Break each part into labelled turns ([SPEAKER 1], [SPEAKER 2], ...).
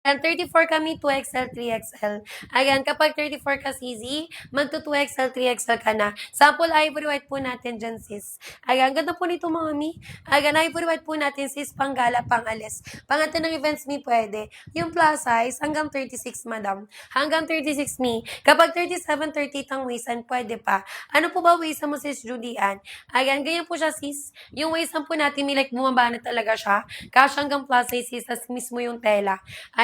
[SPEAKER 1] Ayan, 34 kami, 2XL, 3XL. Ayan, kapag 34 ka, CZ, magto 2XL, 3XL ka na. Sample ivory white po natin dyan, sis. Ayan, ganda po nito, mga mi. Ayan, ivory white po natin, sis, panggala, pangalis. Pangata ng events, mi, pwede. Yung plus size, hanggang 36, madam. Hanggang 36, mi. Kapag 37, 38 ang waistan, pwede pa. Ano po ba waistan mo, sis Judy Ann? Ayan, ganyan po siya, sis. Yung waistan po natin, mi, like, bumaba na talaga siya. Cash hanggang plus size, sis, tas mismo yung tela.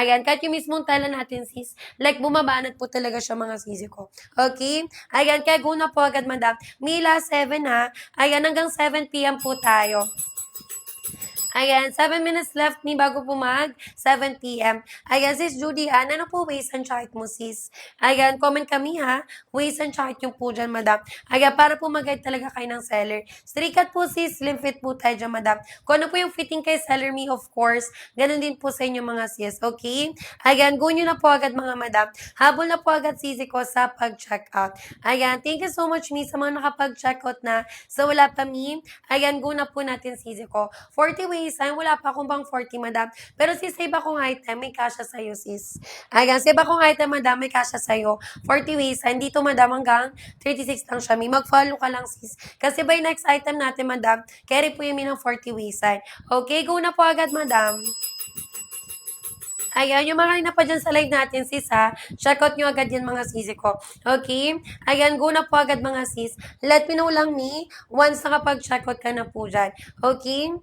[SPEAKER 1] Ayan, kahit yung mismong tela natin, sis, like bumabanat po talaga siya, mga sisi ko. Okay? Ayan, kaya go na po agad, madam. Mila, 7 ha. Ayan, hanggang 7 p.m. po tayo. Ayan, 7 minutes left ni bago po mag 7 p.m. Ayan, sis Judy Ann, ano po waist and chart mo, sis? Ayan, comment kami ha. Waist and chart yung po dyan, madam. Ayan, para po mag-guide talaga kayo ng seller. Straight cut po, sis. Slim fit po tayo dyan, madam. Kung ano po yung fitting kay seller me, of course, ganun din po sa inyo, mga sis. Okay? Ayan, go nyo na po agad, mga madam. Habol na po agad, sisi ko, sa pag-check out. Ayan, thank you so much, mi, sa mga nakapag-check out na. So, wala pa, mi. Ayan, go na po natin, sisi ko. 40 waistline, wala pa akong pang 40, madam. Pero sis, sa iba kong item, may kasya sa'yo, sis. Ayan, sa iba kong item, madam, may kasya sa'yo. 40 waistline, dito, madam, hanggang 36 lang siya. May mag-follow ka lang, sis. Kasi by next item natin, madam, carry po yung ng 40 waistline. Okay, go na po agad, madam. Ayan, yung mga na pa dyan sa live natin, sis, ha. Check out nyo agad yan, mga sisi ko. Okay? Ayan, go na po agad, mga sis. Let me know lang, me, once nakapag-check out ka na po dyan. Okay?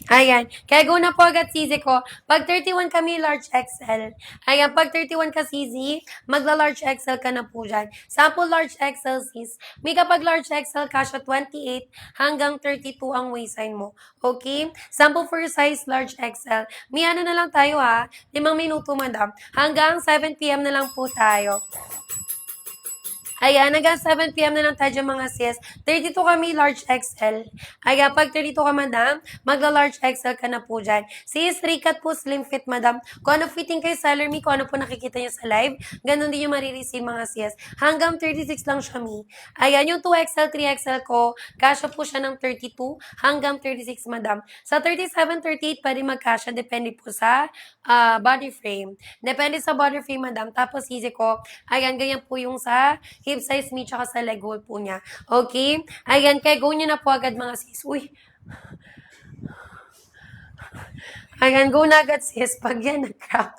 [SPEAKER 1] Ayan. Kaya go na po agad, CZ ko. Pag 31 kami, large XL. Ayan, pag 31 ka, CZ, magla-large XL ka na po dyan. Sample large XL, sis. May kapag large XL, kasha 28 hanggang 32 ang waistline mo. Okay? Sample for size, large XL. May ano na lang tayo, ha? 5 minuto, madam. Hanggang 7 p.m. na lang po tayo. Ayan, hanggang 7 p.m. na lang tayo dyan, mga sis. 32 kami, large XL. Ayan, pag 32 ka, madam, magla-large XL ka na po dyan. Sis, 3-cut po, slim fit, madam. Kung ano fitting kay seller me, kung ano po nakikita nyo sa live, ganun din yung marireceive, mga sis. Hanggang 36 lang siya, mi. Ayan, yung 2XL, 3XL ko, kasya po siya ng 32 hanggang 36, madam. Sa 37, 38, pwede magkasya, depende po sa body frame. Depende sa body frame, madam. Tapos, easy ko, ayan, ganyan po yung sa hip size me, tsaka sa leg hole po niya. Okay? Ayan, kaya go nyo na po agad, mga sis. Uy. Ayan, go na agad, sis. Pag yan, nag-crack.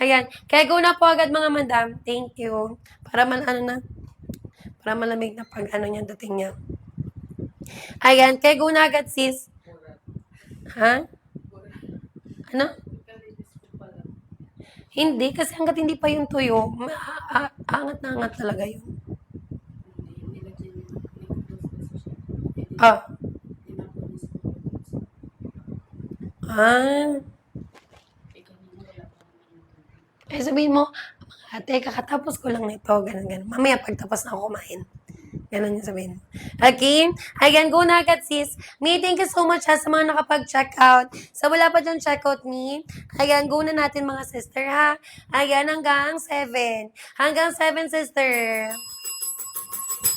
[SPEAKER 1] Ayan, kaya go na po agad, mga madam. Thank you. Para para malamig na pag ano niya, dating niya. Ayan, kaya go na agad, sis. Ha? Ano? Hindi, kasi hanggat hindi pa yung tuyo, angat na angat talaga yun. Ah. Ah. Sabihin mo, ate, kakatapos ko lang nito, ganun. Mamaya pagtapos na ako kumain. Ganun yung sabihin. Okay? Ayan, go na agad, sis. Me, thank you so much ha, sa mga nakapag-check out. Sa wala pa dyan check out me, ayan, go na natin, mga sister ha. Ayan, hanggang 7. Hanggang 7, sister.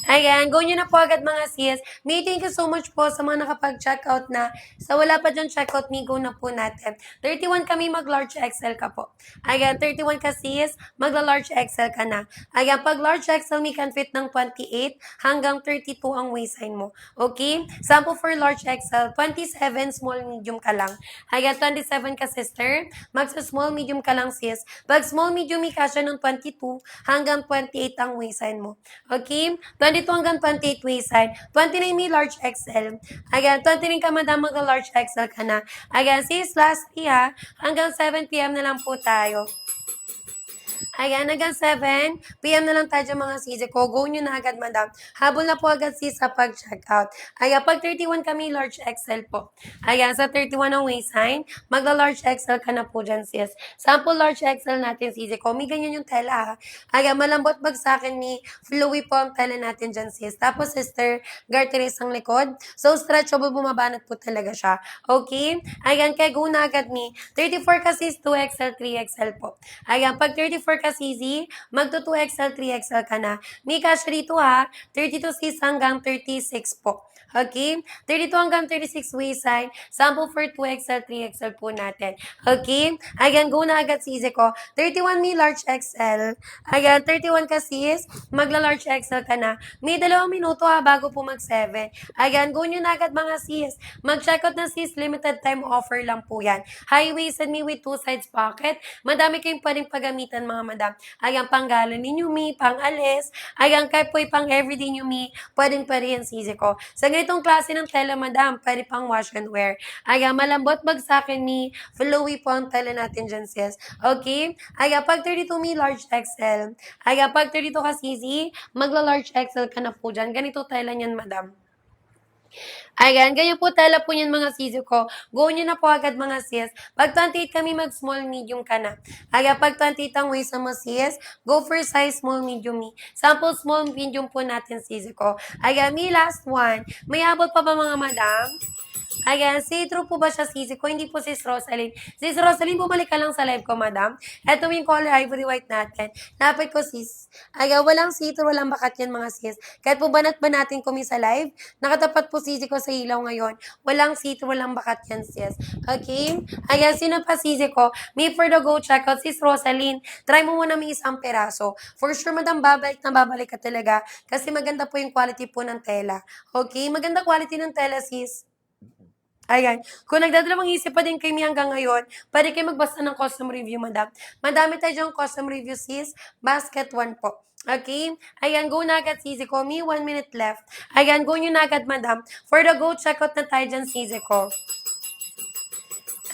[SPEAKER 1] Ayan, go nyo na po agad, mga sis. May thank you so much po sa mga nakapag-checkout na. Sa wala pa dyan checkout, may go na po natin. 31 kami, mag-large XL ka po. Ayan, 31 ka, sis, magla-large XL ka na. Ayan, pag large XL, may can fit ng 28 hanggang 32 ang waistline mo. Okay? Sample for large XL, 27, small, medium ka lang. Ayan, 27 ka, sister. Magsa-small, medium ka lang, sis. Pag small, medium, may kasya ng 22 hanggang 28 ang waistline mo. Okay? 22 hanggang 28 waistline. 29 may large XL. Ayan, 29 ka, madam, mag-large XL ka na. Ayan, sis, lastly ha, hanggang 7 p.m. na lang po tayo. Ayan, hanggang 7 p.m. na lang tayo dyan, mga sisi ko. Go nyo na agad, madam. Habol na po agad, sis, sa pag-check out. Ayan, pag 31 kami, large XL po. Ayan, sa 31 ang waistline, magla-large XL ka na po dyan, sis. Sample large XL natin, sisi ko. May ganyan yung tela, ha. Ayan, malambot bag sa akin, ni flowy po ang tela natin dyan, sis. Tapos, sister, garteris ang likod. So, stretchable, bumabanat po talaga siya. Okay? Ayan, kaya go na agad, mi. 34 ka, sis, 2XL, 3XL po. Ayan, pag 34 ka, ka, CZ, magto 2XL, 3XL ka na. May kasya dito ha, 32 sis hanggang 36 po. Okay? 32 hanggang 36 waistline. Sample for 2XL, 3XL po natin. Okay? Ayan, go na agad CZ ko. 31 may large XL. Ayan, 31 ka sis. Magla-large XL ka na. May 2 minuto ha bago po mag-7. Ayan, go nyo na agad mga sis. Mag-check out na sis. Limited time offer lang po yan. High waisted me with 2 sides pocket. Madami kayong pwedeng paggamitan mga madam. Ayan, panggalan ninyo me, pang-alis. Ayan, kahit po pang everyday nyo me, pwedeng yan sisi ko. Sa ganitong klase ng tela madam, pwede pang wash and wear. Ayan, malambot bagsakin me, flowy po ang tela natin dyan sis. Okay? Ayan, pag 32 me, large XL. Ayan, pag 32 ka sisi, magla-large XL ka na po dyan. Ganito tela niyan madam. Ayan, ganyan po tala po yan mga sisi ko. Go nyo na po agad mga sis. Pag 28 kami, mag-small medium ka na. Ayan, pag 28 ang waist sa mga sis, go for size small medium me. Sample small medium po natin sisi ko. Ayan, may last one. May abot pa ba mga madam? Ayan, see-through po ba siya sisi ko? Hindi po sis Rosaline. Sis Rosaline, bumalik ka lang sa live ko, madam. Ito yung color ivory white natin. Napit ko sis. Ayan, walang see-through, walang bakat yan mga sis. Kahit po banat ba natin kumi sa live, nakatapat po sisi ko sa ilaw ngayon. Walang see-through, walang bakat yan sis. Okay? Ayan, sino pa sisi ko? Me for the go checkout, sis Rosaline. Try mo muna may isang peraso. For sure, madam, babalik ka talaga. Kasi maganda po yung quality po ng tela. Okay? Maganda quality ng tela, sis. Ayan. Kung nagdadalawang isip pa din kayo hanggang ngayon, pwede kayo magbasa ng custom review, madam. Madami tayo dyan custom review, sis. Basket 1 po. Okay? Ayan, go na agad, sisi ko. Me, 1 minute left. Ayan, go nyo na agad, madam. For the go, check out na tayo dyan, sisi ko.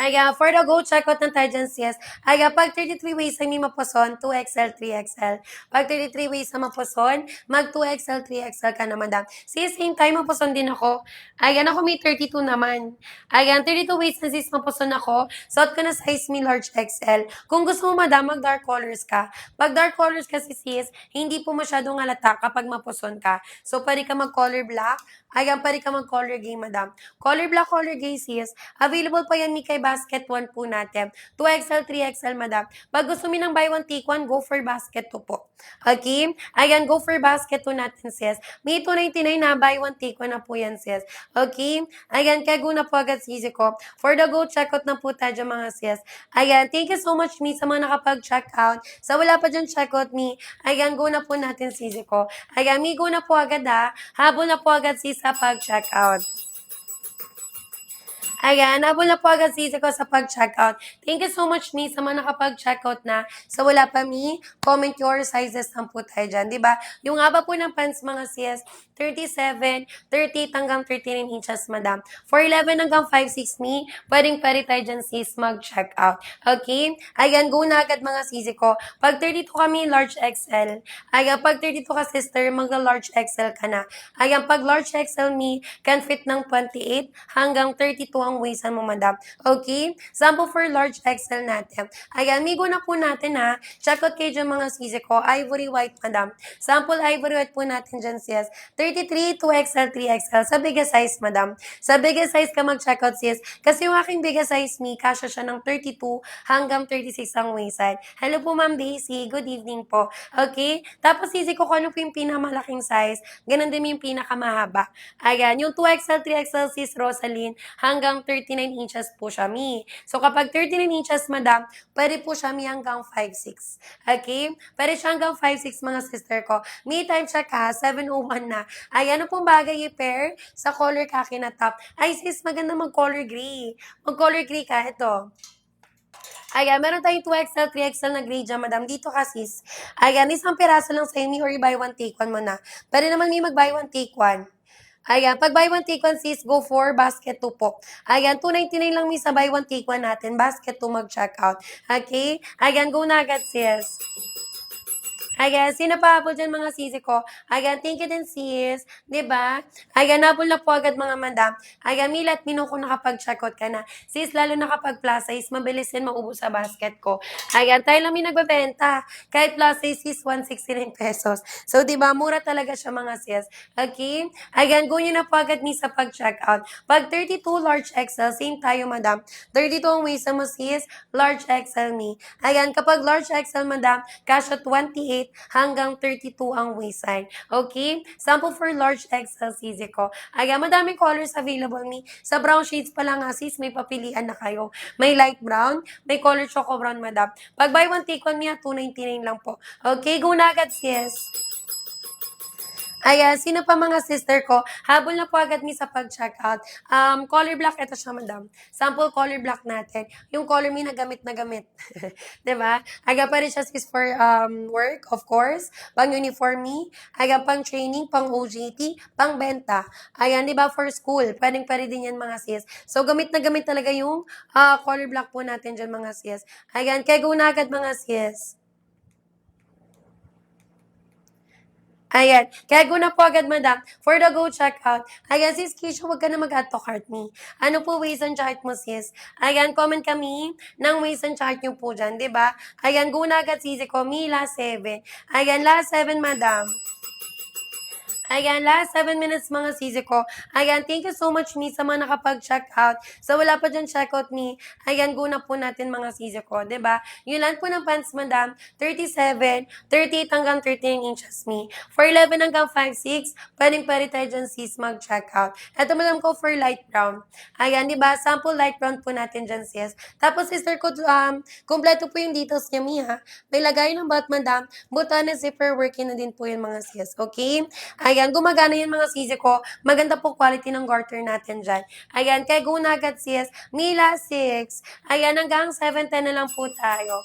[SPEAKER 1] Ayan, for the go, check out ng tayo dyan, sis. Ayan, pag 33 ways ay may mapuson, 2XL, 3XL. Pag 33 ways na mapuson, mag 2XL, 3XL ka na, madam. Sis, same time, mapuson din ako. Ayan, ako may 32 naman. Ayan, 32 ways na sis, mapuson ako. Suot ko na size me large XL. Kung gusto mo, madam, mag dark colors ka. Pag dark colors kasi, sis, hindi po masyadong halata kapag mapuson ka. So, pwede ka mag-color black. Ayan, pwede ka mag-color gray, madam. Color black, color gray, sis. Available pa yan ni kay basket 1 po natin. 2XL, 3XL, madam. Pag gusto mo ng buy one, take one, go for basket 2 po. Okay? Ayan, go for basket 2 natin, sis. May 299 na, buy one, take one na po yan, sis. Okay? Ayan, kaya go na po agad, sisi ko. For the go, check out na po tayo dyan, mga sis. Ayan, thank you so much, me, sa mga nakapag-check out. Sa wala pa dyan, check out me. Ayan, go na po natin, sisi ko. Ayan, me, go na po agad, ha. Habol na po agad, sis, sa pag-check out. Ayan, nabol na po agad sisi ko sa pag-checkout. Thank you so much, me, sa mga nakapag-checkout na. Sa wala pa, me, comment your sizes lang po tayo dyan, di ba? Yung haba po ng pants, mga sis, 37, 38 hanggang 39 inches, madam. For 11 hanggang 5'6", me, pwede tayo dyan, sis, mag-checkout. Okay? Ayan, go na agad, mga sisi ko. Pag 32 kami, large XL. Ayan, pag 32 ka, sister, magla-large XL ka na. Ayan, pag large XL, me, can fit ng 28 hanggang 32 ang waisan mo, madam. Okay? Sample for large XL natin. Ayan, migo na po natin, ha. Check out kayo dyan, mga sisi ko. Ivory white, madam. Sample ivory white po natin dyan, sis. 33, 2XL, 3XL. Sa biggest size, madam. Sa biggest size ka mag-check out, sis. Kasi yung aking biggest size, me, kasya siya ng 32 hanggang 36 ang waistline. Hello po, Ma'am Daisy. Good evening po. Okay? Tapos, sisi ko kung ano po yung pinakamalaking size. Ganun din yung pinakamahaba. Ayan, yung 2XL, 3XL, sis Rosaline, hanggang 39 inches po siya, mi. So, kapag 39 inches, madam, pwede po siya, mi, hanggang 5'6". Okay? Pwede siya hanggang 5'6", mga sister ko. Mi, time check ha, 7:01 na. Ay, ano pong bagay i-pair sa color kaki na top? Ay, sis, maganda mag-color gray. Mag-color gray ka, ito. Ayan, meron tayong 2XL, 3XL na gray dyan, madam. Dito ka, sis. Ayan, isang piraso lang sa'yo, mi, or buy one, take one mo na. Pwede naman, mi, mag-buy one, take one. Ayan, pag buy one, take one, sis, go for basket 2 po. Ayan, 299 lang, mi, sa buy one, take one natin. Basket 2 mag-check out. Okay? Ayan, go na agad, sis. Ayan, sino pa po dyan mga sisi ko? Ayan, thank you din sis. 'Di ba? Ayan, nabol na po agad mga madam. Ayan, Mila at Mino kung nakapag-checkout ka na. Sis, lalo na kapag plus size, mabilis din maubos sa basket ko. Ayan, tayo lang may nagbebenta. Kahit plus size is 169 pesos. So, 'di ba? Mura talaga siya mga sis. Okay? Ayan, go nyo na po agad ni sa pag-checkout. Pag 32 large XL, same tayo madam. 32 ang waist mo sis, large XL me. Ayan, kapag large XL madam, kasha 28 hanggang 32 ang waistline. Okay? Sample for large XL CZ ko. Ayan, madaming colors available me. Sa brown shades pa lang nga sis, may papilian na kayo. May light brown, may color choco brown madam. Pag buy one take one me, 299 lang po. Okay, go na agad sis. Ayan, sino pa mga sister ko? Habol na po agad mi sa pag-checkout. Color black, ito siya, madam. Sample color black natin. Yung color mi na gamit na gamit. 'Di ba? Aga pa rin siya sis for work, of course. Pang uniform mi. Aga pang training, pang OJT, pang benta. Ayan, 'di ba? For school. Pwedeng pwede din yan mga sis. So, gamit na gamit talaga yung color black po natin dyan mga sis. Ayan, kaya go na agad mga sis. Ayan. Kaya go na po agad, madam. For the go checkout. Ayan, sis Keisha, huwag ka na mag-add to cart me. Ano po ways and chart mo, sis? Ayan, comment kami ng ways and chart nyo po dyan, di ba? Ayan, go na agad, sisi ko. Me, last 7. Ayan, last 7, madam. Ayan, last 7 minutes mga sisi ko. Ayan, thank you so much me sa mga nakapag-check out. So, wala pa dyan check out me. Ayan, go na po natin mga sisi ko, ba? Diba? Yung land po ng pants, madam, 37, 38 hanggang 13 inches me. For 11 hanggang 5'6", pwedeng tayo dyan sis mag-check out. Ito madam ko for light brown. Ayan, diba? Sample light brown po natin dyan sis. Tapos sister ko, kompleto po yung details niya mi ha. May lagay ng bat madam, butan na zipper working na din po yung mga sis. Okay? Ayan, gumagana yan mga sisi ko. Maganda po quality ng garter natin dyan. Ayan, kaya go na agad sis. Mila 6. Ayan, hanggang 7:10 na lang po tayo.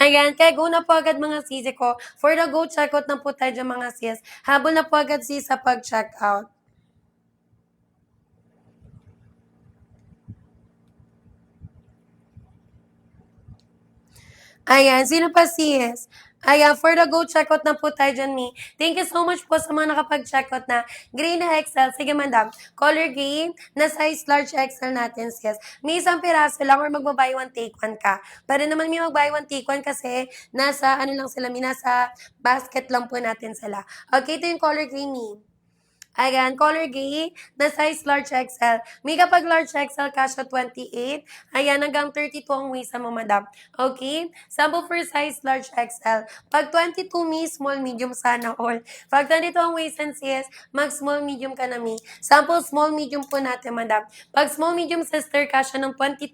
[SPEAKER 1] Ayan, kaya go na po agad mga sisi ko. For the go checkout na po tayo dyan mga sis. Habol na po agad sis sa pag-checkout. Ayan, sino pa sis? Ayan, for the go checkout na po tayo dyan, Mi. Thank you so much po sa mga nakapag-checkout na gray na XL. Sige, madam. Color gray na size large XL natin, sis. May isang piraso lang or magbabuy one take one ka. Para naman may mag-buy one take one kasi nasa, ano lang sila, Mi, nasa basket lang po natin sila. Okay, ito yung color gray, Mi. Ayan, color gray, na size large XL. May kapag large XL, kasha 28. Ayan, hanggang 32 ang waist mo, madam. Okay? Sample for size large XL. Pag 22 mi, small, medium sana all. Pag 22 ang waist and sis, mag small, medium ka na mi. Sample small, medium po natin, madam. Pag small, medium sister, kasha ng 22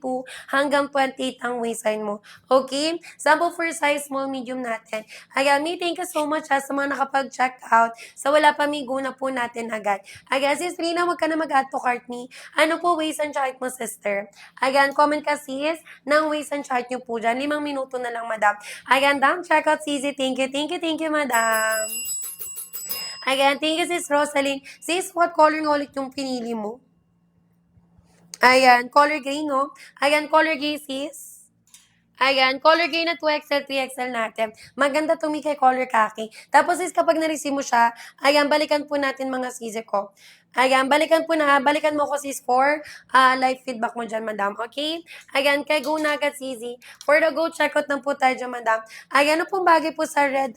[SPEAKER 1] hanggang 28 ang waistline mo. Okay? Sample for size small, medium natin. Ayan, mi, thank you so much sa mga nakapag-check out. Sa wala pa mi, go na po natin agad. Ayan, sis Rina, wag ka na mag-add to cart me. Ano po ways and chart mo, sister? Ayan, comment ka sis ng ways and chart nyo po dyan. 5 minuto na lang, madam. Ayan, dam, check out sisi. Thank you, madam. Ayan, thank you, sis Rosaline. Sis, what color nga ulit yung pinili mo? Ayan, color gray, no? Ayan, color gray, sis. Ayan, color gray na 2XL, 3XL natin. Maganda tumi kay color khaki. Tapos is kapag na-receive mo siya, ayan, balikan po natin mga sisi ko. Ayan, balikan mo ko sis for live feedback mo dyan, madam. Okay? Ayan, kay go na agad sisi. For the go, checkout na po tayo dyan, madam. Ayan, ano pong bagay po sa red,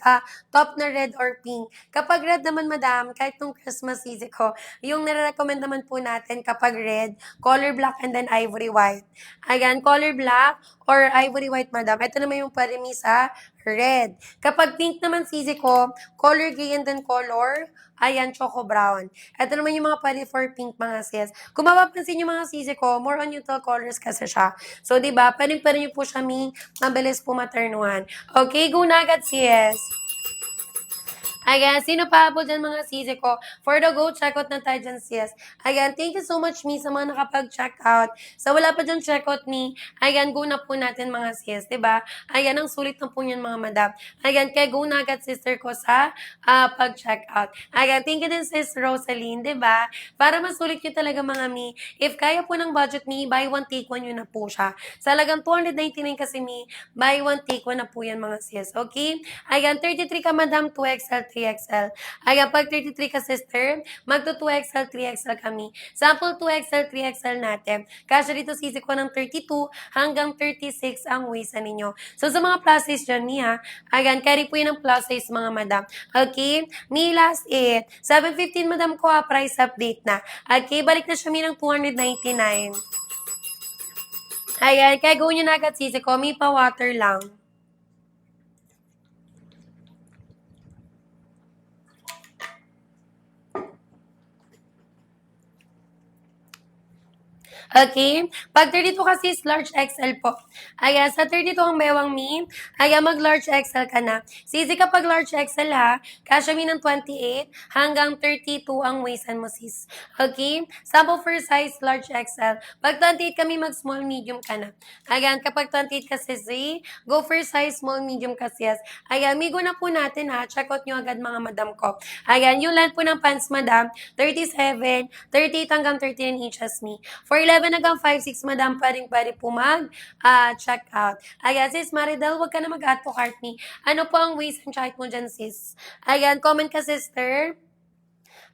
[SPEAKER 1] top na red or pink? Kapag red naman, madam, kahit nung Christmas sisi ko, yung nare-recommend naman po natin kapag red, color black and then ivory white. Ayan, color black or ivory white, madam. Ito naman yung pwede mi sa red. Kapag pink naman sisi ko, color gray and then color, ayan, choco brown. Ito naman yung mga pwede for pink mga sis. Kung mapapansin yung mga sisi ko, more on neutral colors kasi siya. So, di ba, pwede nyo po siya mabilis po maternuhan. Okay, go na agad sis. Ayan, sino pa po dyan mga sisi ko? For the go, check out na tayo dyan, sis. Ayan, thank you so much, me, sa mga nakapag-check out. Sa wala pa dyan check out, me, ayan, go na po natin mga sis, diba? Ayan, ang sulit na po yan mga madam. Ayan, kaya go na agad sister ko sa pag-check out. Ayan, thank you din sis Rosaline, diba? Para masulit nyo talaga mga me, if kaya po ng budget me, buy one, take one yun na po siya. Sa lagang 299 kasi me, buy one, take one na po yan mga sis, okay? Ayan, 33 ka madam, 2XL, 3XL. Ayan, pag 33 ka sister, magto 2XL, 3XL kami. Sample 2XL, 3XL natin. Kasi dito sisi ko ng 32 hanggang 36 ang waist ninyo. So sa mga plus size dyan niya, ayan, carry po yun ang plus size mga madam. Okay? Me last it. 715 madam ko price update na. Okay, balik na siya mi ng 299. Ayan, kaya gawin nyo na agad sisi ko, may pa water lang. Okay? Pag 32 kasi is large XL po. Ayan, sa 32 ang bewang mi, ayan, mag-large XL ka na. Sisi kapag large XL ha, kasya mi ng 28 hanggang 32 ang waistan mo sis. Okay? Sample for size, large XL. Pag 28 kami, mag-small, medium ka na. Ayan, kapag 28 ka sis, go for size, small, medium ka sis. Ayan, migo na po natin ha. Check out nyo agad mga madam ko. Ayan, yung length po ng pants madam, 37, 38 hanggang 39 inches mi. For 11 hanggang 5'6", madam, pwede po mag-check out. Ayan, sis Maridel, wag ka na mag-add to cart me. Ano po ang waist and height mo dyan, sis? Ayan, comment ka, sister.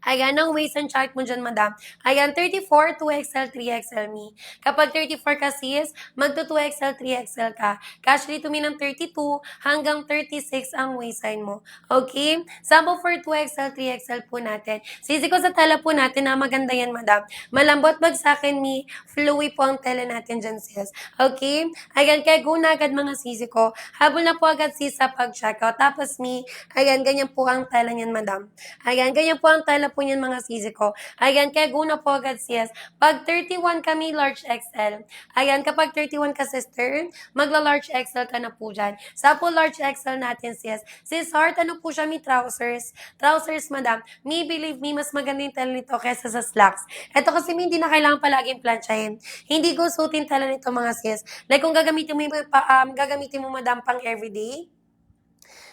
[SPEAKER 1] Ayan, ang waist and chart mo dyan, madam. Ayan, 34, 2XL, 3XL me. Kapag 34 ka, sis, magto 2XL, 3XL ka. Cash dito mi ng 32 hanggang 36 ang waistline mo. Okay? Sample for 2XL, 3XL po natin. Sisi ko sa tela po natin na maganda yan, madam. Malambot bagsakin mi, fluid po ang tela natin dyan, sis. Okay? Ayan, kaya go na agad mga sisi ko. Habol na po agad sis sa pag-checkout. Tapos mi, ayan, ganyan po ang tela niyan, madam. Ayan, ganyan po ang tela po niyan mga sisi ko. Ayan, kaya go na po agad sis. Pag 31 kami, large XL. Ayan, kapag 31 ka sister, magla-large XL ka na po dyan. Sa po large XL natin sis. Sis Heart, ano po siya, may trousers? Trousers, madam. Me, believe me, mas maganda yung tela nito kesa sa slacks. Ito kasi hindi na kailangan palaging planchahin. Hindi ko suotin tela nito mga sis. Like kung gagamitin mo, gagamitin mo madam pang everyday,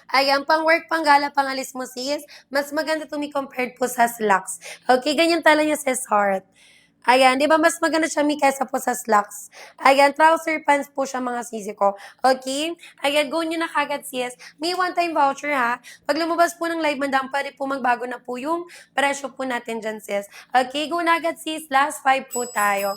[SPEAKER 1] ayan, pang work, pang gala, pang alis mo sis, mas maganda to me compared po sa slacks. Okay, ganyan tala niya sis Heart. Ayan, di ba mas maganda siya mi kesa po sa slacks. Ayan, trouser pants po siya mga sisi ko. Okay? Ayan, go nyo na kagad sis. May one-time voucher ha. Pag lumabas po ng live madam, pwede po magbago na po yung presyo po natin dyan sis. Okay, go na agad sis. Last 5 po tayo.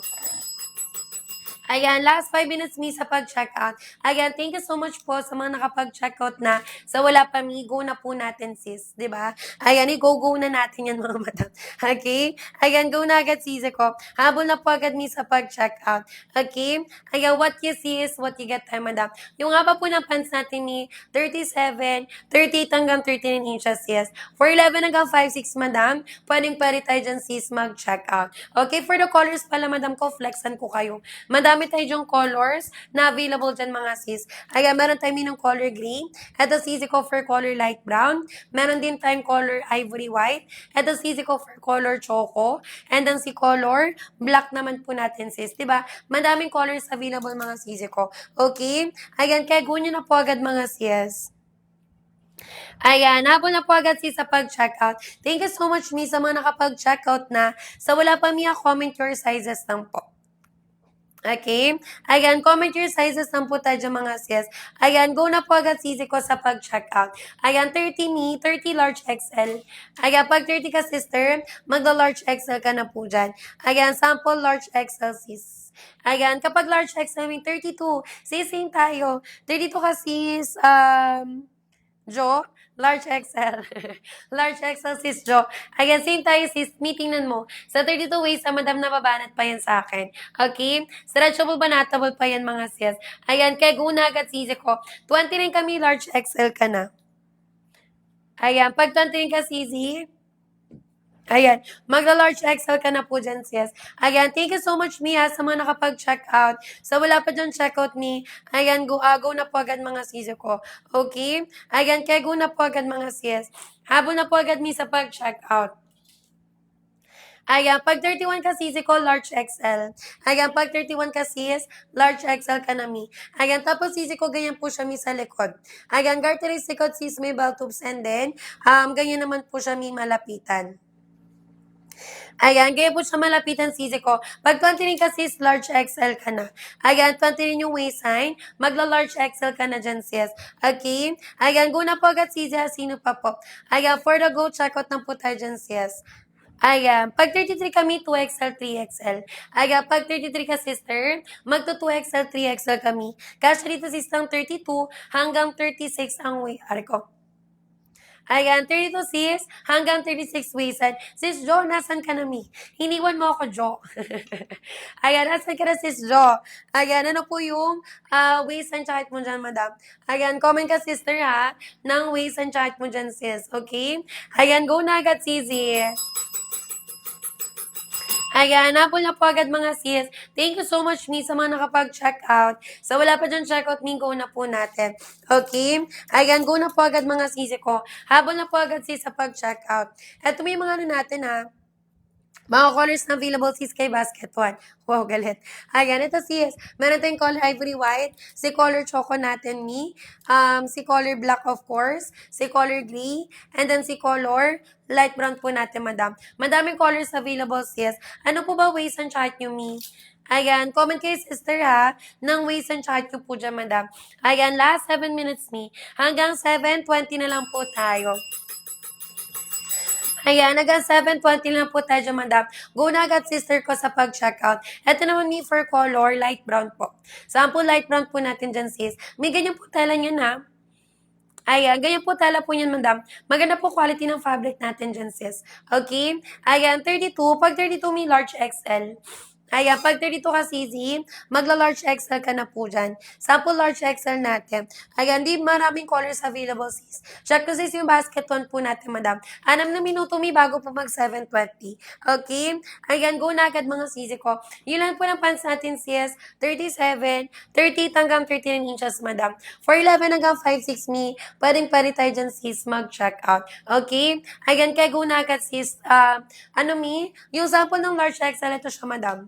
[SPEAKER 1] Ayan, last 5 minutes me sa pag-checkout. Ayan, thank you so much po sa mga nakapag-checkout na. Sa wala pa mi, go na po natin sis, di ba? Ayan, i-go-go na natin yan mga madam. Okay? Ayan, go na agad sis ko. Habol na po agad mi sa pag-checkout. Okay? Ayan, what you see is what you get time madam. Yung haba po ng pants natin ni 37, 38 hanggang 39 inches sis. For 11 hanggang 5'6", madam, pwede tayo dyan sis mag-checkout. Okay, for the colors pala madam ko, flexan ko kayo. Madami tayo yung colors na available dyan mga sis. Ayan, meron tayo ng color green. Ito sisi ko for color light brown. Meron din tayong color ivory white. Ito sisi ko for color choco. And then si color black naman po natin sis. Diba? Madaming colors available mga sisi ko. Okay? Ayan, kaya go nyo na po agad mga sis. Ayan, habol na po agad sis sa pag-checkout. Thank you so much mi sa mga nakapag-checkout na. Sa wala pa mi, comment your sizes lang po. Okay? Ayan, comment your sizes lang po tayo dyan mga sis. Ayan, go na po agad sisi ko sa pag-checkout. Ayan, 30 me, 30 large XL. Ayan, pag 30 ka sister, magda-large XL ka na po dyan. Ayan, sample large XL sis. Ayan, kapag large XL, may 32. Sising tayo. 32 ka sis, Jo, large XL. Large XL sis Jo. Ayan, same tayo sis. Meetingnan mo. Sa 32 ways, madam nababanat pa yan sa akin. Okay? Stretchable, banatable pa yan mga sis. Ayan, kaya guna agad sisi ko. 29 kami, large XL ka na. Ayan, pag 29 ka sisi, Ayan, magla-large XL ka na po dyan, sis. Ayan, thank you so much, Mia, sa mga nakapag-check out. Sa wala pa dyan check out ni, ayan, go na po agad mga sis ko. Okay? Ayan, kaya go na po agad mga sis. Habol na po agad mi sa pag-check out. Ayan, pag 31 ka sis ko, large XL. Ayan, pag 31 ka sis, large XL ka na mi. Ayan, tapos sis ko, ganyan po siya mi sa likod. Ayan, gartery likod sis, may bell tubes, and then, ganyan naman po siya mi malapitan. Ayan, kaya po siya malapitan sisi ko. Pag 29 kasi is large XL ka na. Ayan, 29 yung waistline, magla-large XL ka na dyan, sis. Okay? Ayan, go na po agad sisi, sino pa po. Ayan, for the go, check out na po tayo dyan, sis. Ayan, pag 33 kami, 2XL, 3XL. Ayan, pag 33 ka, sister, magto 2XL, 3XL kami. Kasi dito, sister, 32 hanggang 36 ang way. Ari ko. Ayan, 32 sis, hanggang 36 waistline. Sis Jo, nasan ka na mi? Hiniwan mo ako, Jo. Ayan, nasan ka na sis Jo? Ayan, ano po yung waistline chart mo dyan, madam? Ayan, comment ka sister ha, ng waistline chart mo dyan sis, okay? Ayan, go na agad sisi. Ayan, napol na po agad mga sis. Thank you so much, mi, sa mga nakapag-check out. Sa wala pa dyan check out, mi, go na po natin. Okay? Ayan, go na po agad mga sisi ko. Habol na po agad sis sa pag-check out. Ito may mga ano natin ha. Mga colors na available sis kay Basket One. Wow, galit. Ayan, ito sis. Meron tayong color ivory white, si color choco natin mi, si color black of course, si color gray, and then si color light brown po natin, madam. Madaming colors available sis. Ano po ba waist and chart nyo mi? Ayan, comment kayo sister ha, ng waist and chart nyo po dyan, madam. Ayan, last 7 minutes mi. Hanggang 7:20 na lang po tayo. Ayan, hanggang 7:20 lang po tayo dyan, madam. Go na agad, sister ko, sa pag-checkout. Ito naman me for color, light brown po. Sample light brown po natin dyan, sis. May ganyan po tala yan, ha? Ayan, ganyan po tala po yan, madam. Maganda po quality ng fabric natin dyan, sis. Okay? Ayan, 32. Pag 32, may large XL. Ayan, pag 32 ka, CZ, magla-large XL ka na po dyan. Sample large XL natin. Ayan, di maraming colors available, sis. Check ko sis yung basket one po natin, madam. 6 na minuto mi bago po mag 7:20. Okay? Ayan, go na agad mga sisi ko. Yun lang po ng pants natin, sis. 37, 38 hanggang 39 inches, madam. 411 hanggang 5'6 mi. Pwedeng pwede tayo dyan, sis, mag-check out. Okay? Ayan, kaya go na agad, sis. Ano mi? Yung sample ng large XL, ito siya, madam.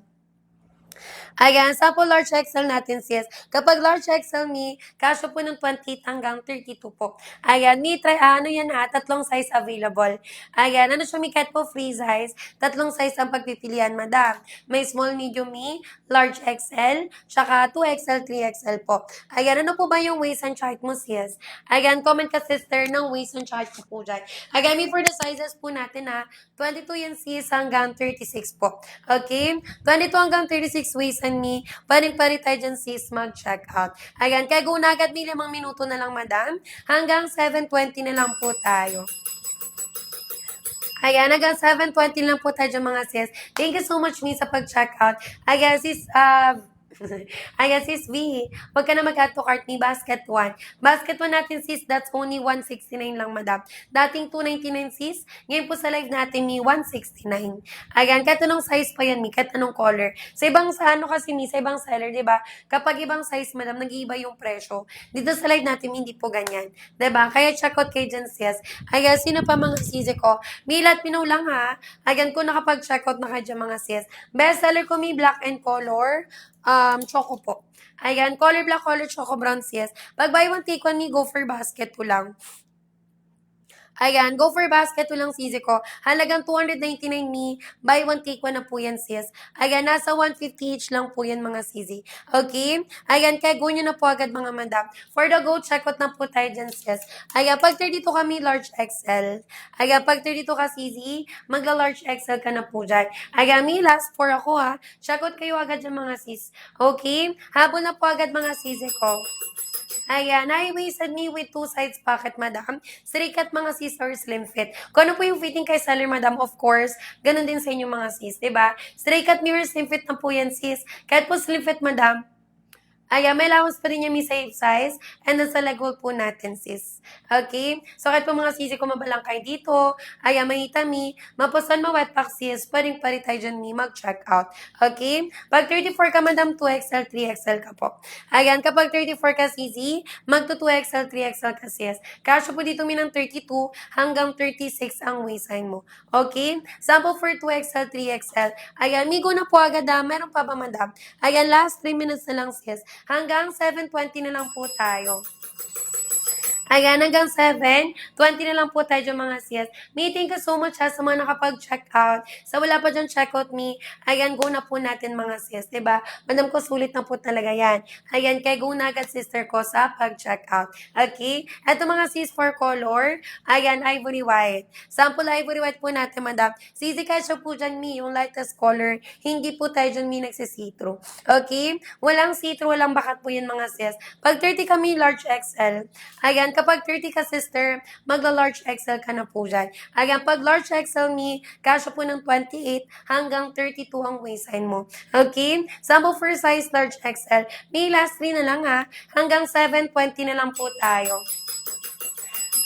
[SPEAKER 1] Ayan, sample large XL natin, sis. Kapag large XL mi, kasya po ng 28 hanggang 32 po. Ayan, mi, try, ano yan ha, tatlong size available. Ayan, ano siya, mi, kahit po free size, tatlong size ang pagpipilian, madam. May small, medium, mi, large XL, tsaka 2XL, 3XL po. Ayan, ano po ba yung waist and chart mo, sis? Ayan, comment ka, sister, ng waist and chart mo po dyan. Ayan, mi, for the sizes po natin ha, 22 yan, sis, hanggang 36 po. Okay? 22 hanggang 36 waist and me, pwedeng-pwede tayo dyan, sis, mag-check out. Ayan, kaya go na agad ni 5 minuto na lang, madam. Hanggang 7:20 na lang po tayo. Ayan, hanggang 7:20 lang po tayo dyan, mga sis. Thank you so much, mi, sa pag-check out. Ayan, sis, ayan, sis V, wag ka na mag-add to cart ni Basket One. Basket One natin, sis, that's only 169 lang, madam. Dating 299, sis. Ngayon po sa live natin, mi, 169. Ayan, kahit anong size pa yan, mi, kahit anong color. Sa ibang, sa ano kasi, mi, sa ibang seller, di ba? Kapag ibang size, madam, nag-iiba yung presyo. Dito sa live natin, hindi po ganyan. Di ba? Kaya check out kay dyan, sis. Ayan, sino pa mga sis ko? Milat Pinaw lang, ha? Ayan, kung nakapag-check out na kayo dyan, mga sis. Best seller ko, mi, black and color. Choco po. Ayan, color black, color choco brown, sis. Pag buy one, take one, go for basket ko lang. Ayan, go for basket to lang, sisi ko. Halagang 299 mi, buy one, take one na po yan, sis. Ayan, nasa 150 each lang po yan, mga sisi. Okay? Ayan, kaya go nyo na po agad, mga madam. For the go, check out na po tayo dyan, sis. Ayan, pag 32 kami, large XL. Ayan, pag 32 ka, sisi, magla-large XL ka na po dyan. Ayan, mi, last 4 ako, ha. Check out kayo agad dyan, mga sis. Okay? Habol na po agad, mga sisi ko. Ayan, high-waisted me with 2 sides pocket, madam. Straight cut, mga sis, or slim fit. Kung ano po yung fitting kay seller, madam, of course, ganun din sa inyo, mga sis, diba? Straight cut mirror slim fit na po yan, sis. Kahit po slim fit, madam, Ayan, may allowance pa rin yung may safe size. And then sa leg hole po natin, sis. Okay? So, kahit po mga sisi ko mabalangkay dito, ayan, may itami, mapusan mo wet pack, sis, pwedeng pwede tayo dyan, mi, mag-check out. Okay? Pag 34 ka, madam, 2XL, 3XL ka po. Ayan, kapag 34 ka, sisi, magto 2XL, 3XL ka, sis. Kasya po dito, mi, ng 32 hanggang 36 ang waistline mo. Okay? Sample for 2XL, 3XL. Ayan, migo na po agad, meron pa ba, madam? Ayan, last 3 minutes na lang, sis. Hanggang 7:20 na lang po tayo. Ayan, hanggang 7:20 na lang po tayo dyan mga sis. Me, thank you so much sa mga nakapag-check out. Sa wala pa dyan check out me, ayan, go na po natin mga sis, diba? Madam ko, sulit na po talaga yan. Ayan, kaya go na agad sister ko sa pag-check out. Okay? Ito mga sis for color, ayan, ivory white. Sample ivory white po natin, madam. Sisi kasya po dyan me, yung lightest color, hindi po tayo dyan me nagsisitro. Okay? Walang sitro, walang bakat po yun mga sis. Pag 30 kami, large XL. Ayan, kapag 30 ka sister, magla-large XL ka na po dyan. Ayan, pag large XL me, kasya po ng 28 hanggang 32 ang waistline mo. Okay? Sample for size large XL. May last 3 na lang ha. Hanggang 7:20 na lang po tayo.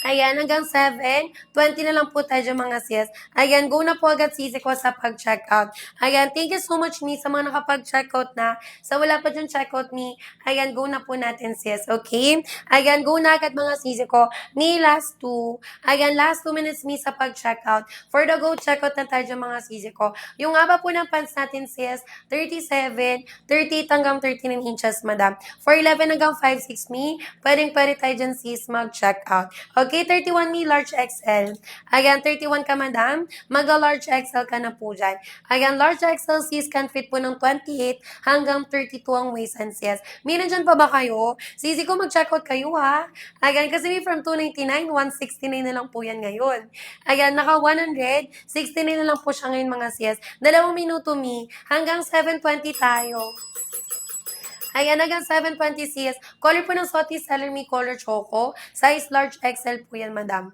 [SPEAKER 1] Ayan, hanggang 7:20 na lang po tayo dyan mga sis. Ayan, go na po agad sisi ko sa pag-checkout. Ayan, thank you so much me sa mga nakapag-checkout na. Sa wala pa dyan checkout me, ayan, go na po natin sis, okay? Ayan, go na agad mga sisi ko. Me, last 2. Ayan, last 2 minutes me sa pag-checkout. For the go, checkout na tayo dyan mga sisi ko. Yung haba po ng pants natin sis, 37, 38 hanggang 39 inches, madam. For 11 hanggang 5'6 me, pwede tayo dyan sis mag-checkout. Okay, 31 me, large XL. Ayan, 31 ka, madam. Mag-large XL ka na po dyan. Ayan, large XL sis can fit po ng 28 hanggang 32 ang waist and sis. May nandyan pa ba kayo? Sisi ko mag-checkout kayo, ha? Ayan, kasi may from 299, 169 na lang po yan ngayon. Ayan, naka 169 na lang po siya ngayon, mga sis. 2 minuto, mi. Hanggang 7:20 tayo. Ayan, hanggang 7:20 sis. Color po ng Soti Seller Me Color Choco. Size large XL po yan, madam.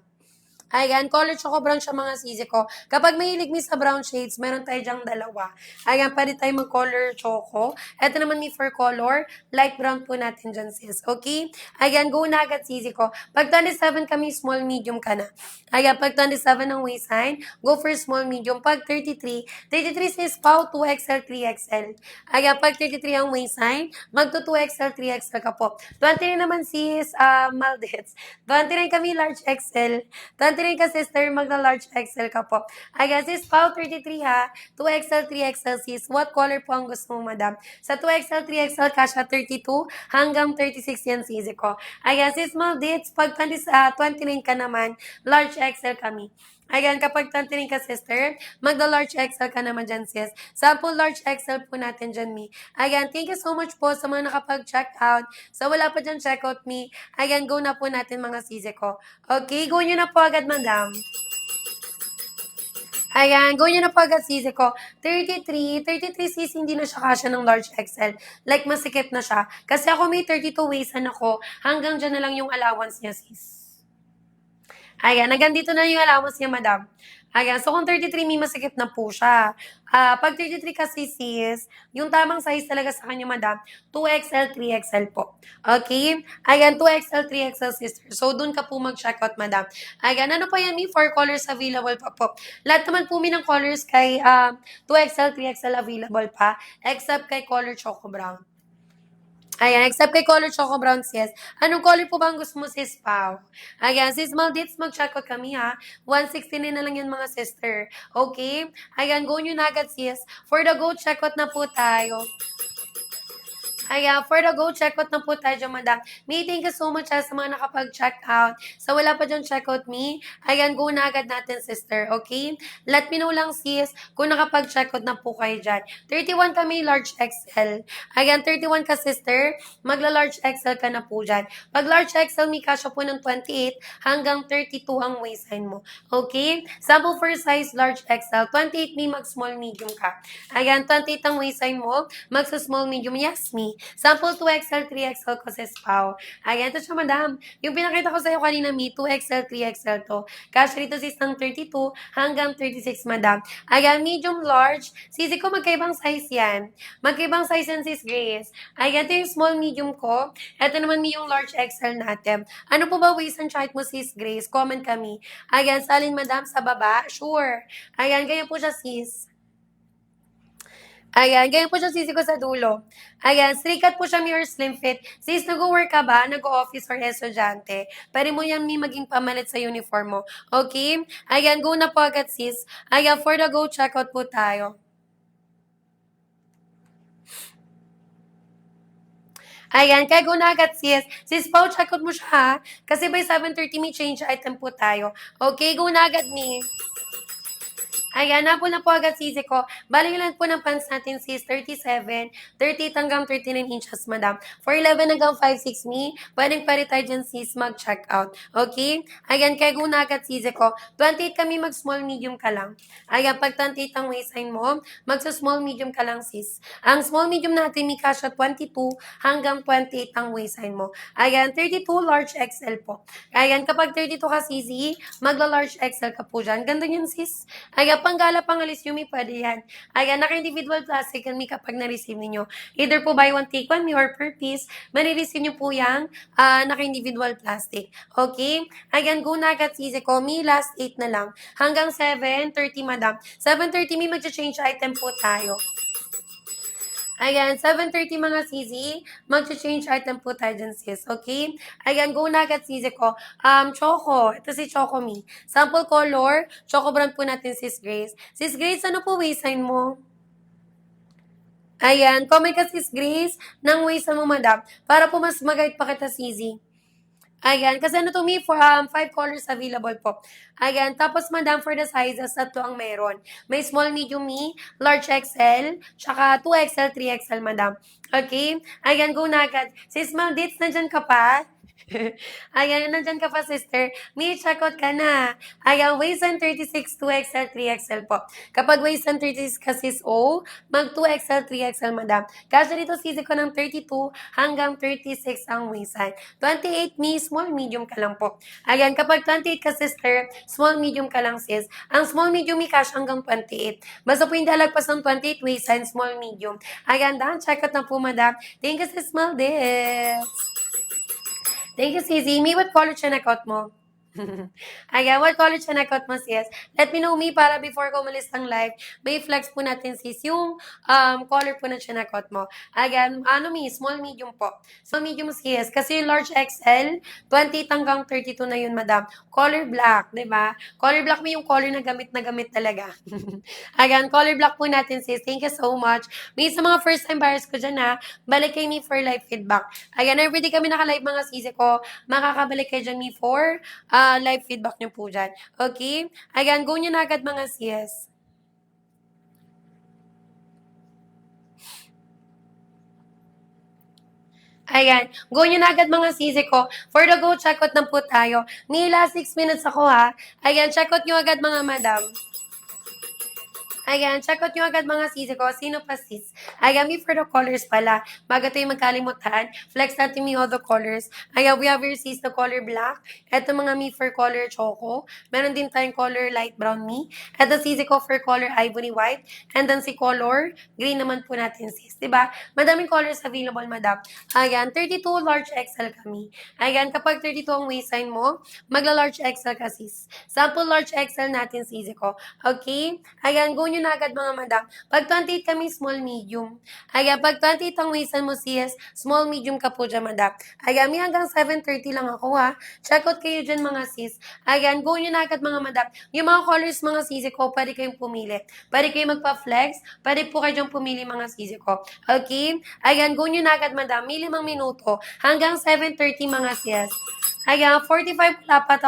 [SPEAKER 1] Ayan, color choco brown siya mga sisi ko. Kapag mahilig mi sa brown shades, meron tayo dyang dalawa. Ayan, pwede tayo mag-color choco. Ito naman mi for color, light brown po natin dyan sis. Okay? Ayan, go na agad sisi ko. Pag 27 kami, small, medium ka na. Ayan, pag 27 ang waistline, go for small, medium. Pag 33 sis, pau 2XL, 3XL. Ayan, pag 33 ang waistline, magto 2XL, 3XL ka po. 29 naman sis, Maldets. 29 kami, large XL. 29 ka, sister, magna-large XL ka po. Ayan, sis, Pau, 33 ha. 2XL, 3XL, sis. What color po ang gusto mo, madam? Sa 2XL, 3XL, kasha 32 hanggang 36 yan, sisi ko. Ayan, sis, Maldits, pag 29 ka naman, large XL kami. Ayan, kapag 29 ka, sister, magda-large XL ka naman dyan, sis. Sample large XL po natin dyan, mi. Ayan, thank you so much po sa mga nakapag-check out. Sa wala pa dyan check out, mi. Ayan, go na po natin mga sisi ko. Okay, go nyo na po agad, madam. Ayan, go nyo na po agad sisi ko. 33 sis, hindi na siya kasya ng large XL. Like, masikip na siya. Kasi ako may 32 waistan ako. Hanggang dyan na lang yung allowance niya, sis. Ayan, hanggang dito na yung allowance niya, madam. Ayan, so kung 33 may masikip na po siya. Pag 33 kasi sis, yung tamang size talaga sa kanya, madam, 2XL, 3XL po. Okay? Ayan, 2XL, 3XL sister. So, dun ka po mag-checkout, madam. Ayan, ano pa yan, may 4 colors available pa po. Lahat naman po ng colors kay 2XL, 3XL available pa, except kay color choco brown. Ayan, except kay color choco brown, sis. Anong color po ba ang gusto mo, sis Pau? Ayan, sis Maldits, mag-check out kami, ha? 169 na lang yun, mga sister. Okay? Ayan, go nyo na agad, sis. For the go, check out na po tayo. Ayan, for the go, check out na po tayo dyan, madam. May thank you so much sa mga nakapag-check out. Sa wala pa dyan check out me, ayan, go na agad natin, sister. Okay? Let me know lang, sis, kung nakapag-check out na po kayo dyan. 31 kami, large XL. Ayan, 31 ka, sister, magla-large XL ka na po dyan. Pag large XL, may kasya po ng 28 hanggang 32 ang waistline mo. Okay? Sample for size, large XL. 28 may mag-small, medium ka. Ayan, 28 ang waistline mo, magsa-small, medium. Yes, me. mi. Sample 2XL, 3XL ko sis Pao. Ayan, ito siya madam. Yung pinakita ko sa'yo kanina mi, 2XL, 3XL to. Kasya dito sis ng 32 hanggang 36 madam. Ayan, medium, large. Sisi ko magkaibang size yan. Magkaibang size yan sis Grace. Ayan, ito yung small, medium ko. Ito naman mi yung large XL natin. Ano po ba waist and height mo sis Grace? Comment kami. Ayan, salin madam sa baba? Sure. Ayan, ganyan po siya sis. Ayan, ganyan po siya sisi ko sa dulo. Ayan, straight cut po siya mi or slim fit. Sis, nag-work ka ba? Nag-office or estudyante? Pwede mo yan mi maging pamalit sa uniform mo. Okay? Ayan, go na po agad sis. Ayan, for the go, check out po tayo. Ayan, kaya go na agad sis. Sis Pao, check out mo siya ha. Kasi by 7:30 may change item po tayo. Okay, go na agad mi. Ayan, napol na po agad sisi ko. Bali lang po ng pants natin sis, 37, 38 hanggang 39 inches, madam. For 11 hanggang 5'6 me, pwede tayo dyan sis mag-check out. Okay? Ayan, kaya guna agad sisi ko. 28 kami mag-small, medium ka lang. Ayan, pag 28 ang waistline mo, magsa-small, medium ka lang sis. Ang small, medium natin, may kasya 22 hanggang 28 ang waistline mo. Ayan, 32, large XL po. Ayan, kapag 32 ka sisi, magla-large XL ka po dyan. Ganda yan sis. Ayan, panggala pangalis Yumi, pwede yan. Ayan, naka-individual plastic yan mi kapag na-receive ninyo. Either po buy one, take one mi or per piece, marireceive nyo po yung naka-individual plastic. Okay? Ayan, go na agad sisi ko. Mi, last 8 na lang. Hanggang 7:30, madam. 7:30 mi, mag-change item po tayo. Ayan, 7:30 mga sisi, mag-change item po tayo dyan sis, okay? Ayan, go na agad sisi ko. Choco, ito si Choco Me. Sample color, Choco brand po natin sis Grace. Sis Grace, ano po waistline mo? Ayan, comment ka sis Grace ng waistline mo madam, para po mas mag-guide pa kita sisi. Ayan, kasi ano to me, for 5 colors available po. Ayan, tapos madam, for the sizes, tatlo ang meron. May small, medium me, large XL, tsaka 2XL, 3XL, madam. Okay? Ayan, go na agad. Sis Ma'am, dates, nandyan ka pa? Ayan, nandyan ka pa, sister. May check out ka na. Ayan, waist and 36, 2XL, 3XL po. Kapag waist and 36 ka sis O, mag 2XL, 3XL, madam. Kasi dito sisi ko ng 32 hanggang 36 ang waistline. 28 me, small, medium ka lang po. Ayan, kapag 28 ka sister, small, medium ka lang sis. Ang small, medium may cash hanggang 28. Basta po yung dalagpas ng 28 waistline, small, medium. Ayan, dahil check out na po, madam. Thank you, sis Maldes. Thank you, Sisi. Me, what color check-out mo? Ayan, what color check-out mo, sis? Let me know, me, para before ko umalis ng live, may flex po natin, sis, yung color po na check-out mo. Ayan, ano mi, small, medium po. Small, medium, sis. Kasi yung large XL, 20 hanggang 32 na yun, madam. Color black, di ba? Color black mo yung color na gamit talaga. Ayan, color black po natin, sis. Thank you so much. May sa mga first time buyers ko dyan, ha, balik kay me for live feedback. Ayan, everyday kami naka-live mga sisi ko. Makakabalik kayo dyan me for live feedback nyo po dyan. Okay? Ayan, go nyo na agad mga sis. Ayan, go nyo na agad mga sisi ko. For the go, check out na po tayo. May last 6 minutes ako ha. Ayan, check out nyo agad mga madam. Ayan, check out nyo agad mga sisi ko. Sino pa sis? Ayan, me for the colors pala. Bago tayo magkalimutan, flex natin me all the colors. Ayan, we have your sis the color black. Ito mga me for color choco. Meron din tayong color light brown me. Ito sisi ko for color ivory white. And then si color green naman po natin sis. Diba? Madaming colors available, madam. Ayan, 32 large XL kami. Ayan, kapag 32 ang waistline mo, magla-large XL ka sis. Sample large XL natin sisi ko. Okay? Ayan, go nyo na agad mga madam. Pag 28 kami, small, medium. Ayan, pag 28 ang waistline mo sis, small, medium ka po dyan, madam. Ayan, may hanggang 7:30 lang ako ha. Check out kayo dyan mga sis. Ayan, go nyo na agad mga madam. Yung mga colors mga sisi ko, pwede kayong pumili. Pwede kayong magpa-flex. Pwede po kayo dyan pumili mga sisi ko. Okay? Ayan, go nyo na agad madam. May 5 minuto. Hanggang 7:30 mga sis. Ayan, 45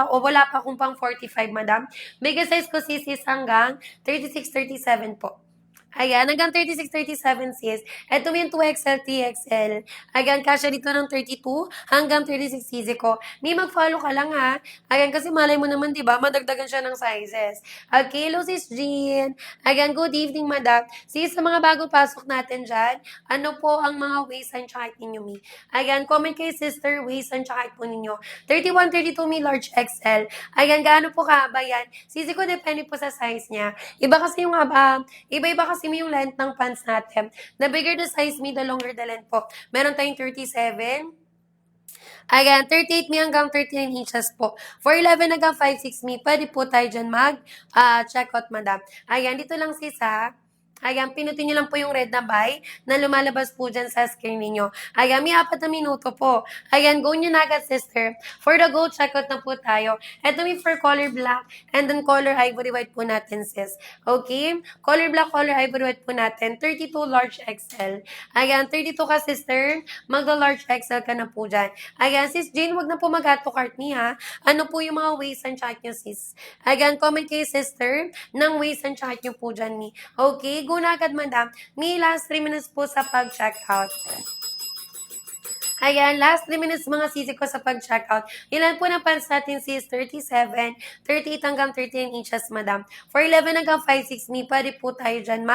[SPEAKER 1] wala pa akong pang 45, madam. Mega size ko sis hanggang 36, 37 po. Ayan, hanggang 36, 37 sis. Ito yung 2XL, 3XL. Ayan, kasya dito ng 32 hanggang 36 sis ko. May mag-follow ka lang ha. Ayan, kasi malay mo naman, di ba? Madagdagan siya ng sizes. Okay, hello sis Jean. Ayan, good evening, madam. Sis, sa mga bago pasok natin dyan, ano po ang mga waist and height ninyo, mi? Ayan, comment kay sister, waist and height po ninyo. 31, 32, mi, large XL. Ayan, gaano po kahaba yan? Sisi ko, depende po sa size niya. Iba kasi yung iba-iba kasi yung length ng pants natin. The bigger the size me, the longer the length po. Meron tayong 37. Ayan, 38 me hanggang 39 inches po. For 11 hanggang 5'6 me, pwede po tayo dyan check out, madam. Ayan, dito lang sis ha. Ayan, pinutin nyo lang po yung red na buy na lumalabas po dyan sa screen ninyo. Ayan, may 4 na minuto po. Ayan, go nyo na agad, sister. For the go, check out na po tayo. Ito may for color black and then color ivory white po natin, sis. Okay? Color black, color ivory white po natin. 32 large XL. Ayan, 32 ka, sister. Magda-large XL ka na po dyan. Ayan, sis Jane, wag na po mag-add to cart ni ha. Ano po yung mga waist and chart nyo, sis? Ayan, comment kayo, sister, ng waist and chart nyo po dyan ni. Okay, go na agad, madam. May last 3 minutes po sa pag-check out. Ayan, last 3 minutes mga sisi ko sa pag-checkout. Ilan po ng pants natin sis? 37, 38 hanggang 39 inches, madam. For 11 hanggang 5'6 me, pwede po tayo dyan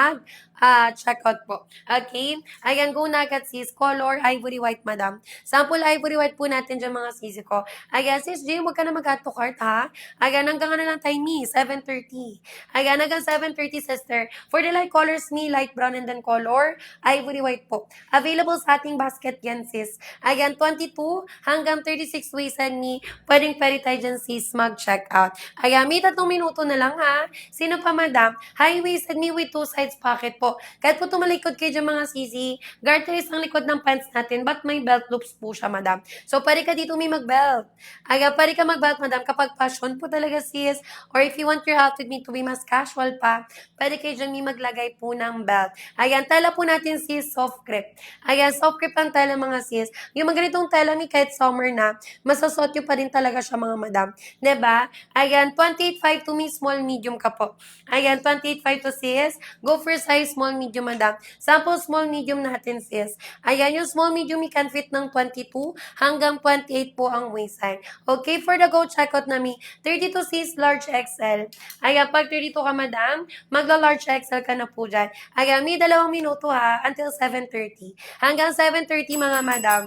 [SPEAKER 1] checkout po. Okay? Ayan, go na agad sis. Color ivory white, madam. Sample ivory white po natin dyan mga sisi ko. Ayan, sis Jane, huwag ka na mag-add to cart ha. Ayan, hanggang ano lang tayo me? 7:30. Ayan, hanggang 7:30, sister. For the light colors me, light brown and then color ivory white po. Available sa ating basket yan, sis. Ayan, 22 hanggang 36 waist and me, pwede tayo dyan sis mag-check out. Ayan, may 3 minuto na lang ha. Sino pa, madam? High waist and me with 2 sides pocket po. Kahit po tumalikod kayo dyan mga sisi, garterized ang likod ng pants natin, but may belt loops po siya, madam. So, pwede ka dito may mag-belt. Ayan, pwede ka mag-belt, madam, kapag fashion po talaga sis, or if you want your outfit me to be mas casual pa, pwede kayo dyan may maglagay po ng belt. Ayan, tela po natin sis, soft grip. Ayan, soft grip ang tela mga sis. Yung mga ganitong tela ni kahit summer na, masasot nyo pa rin talaga siya mga madam. Diba? Ayan, 28.5 to me, small, medium ka po. Ayan, 28.5 to sis. Go for size small, medium, madam. Sample small, medium natin sis. Ayan, yung small, medium, can fit ng 22 hanggang 28 po ang waist size. Okay, for the go checkout namin, 32 sis, large XL. Ayan, pag 32 ka madam, magla-large XL ka na po dyan. Ayan, may 2 minuto ha, until 7:30. Hanggang 7:30 mga madam.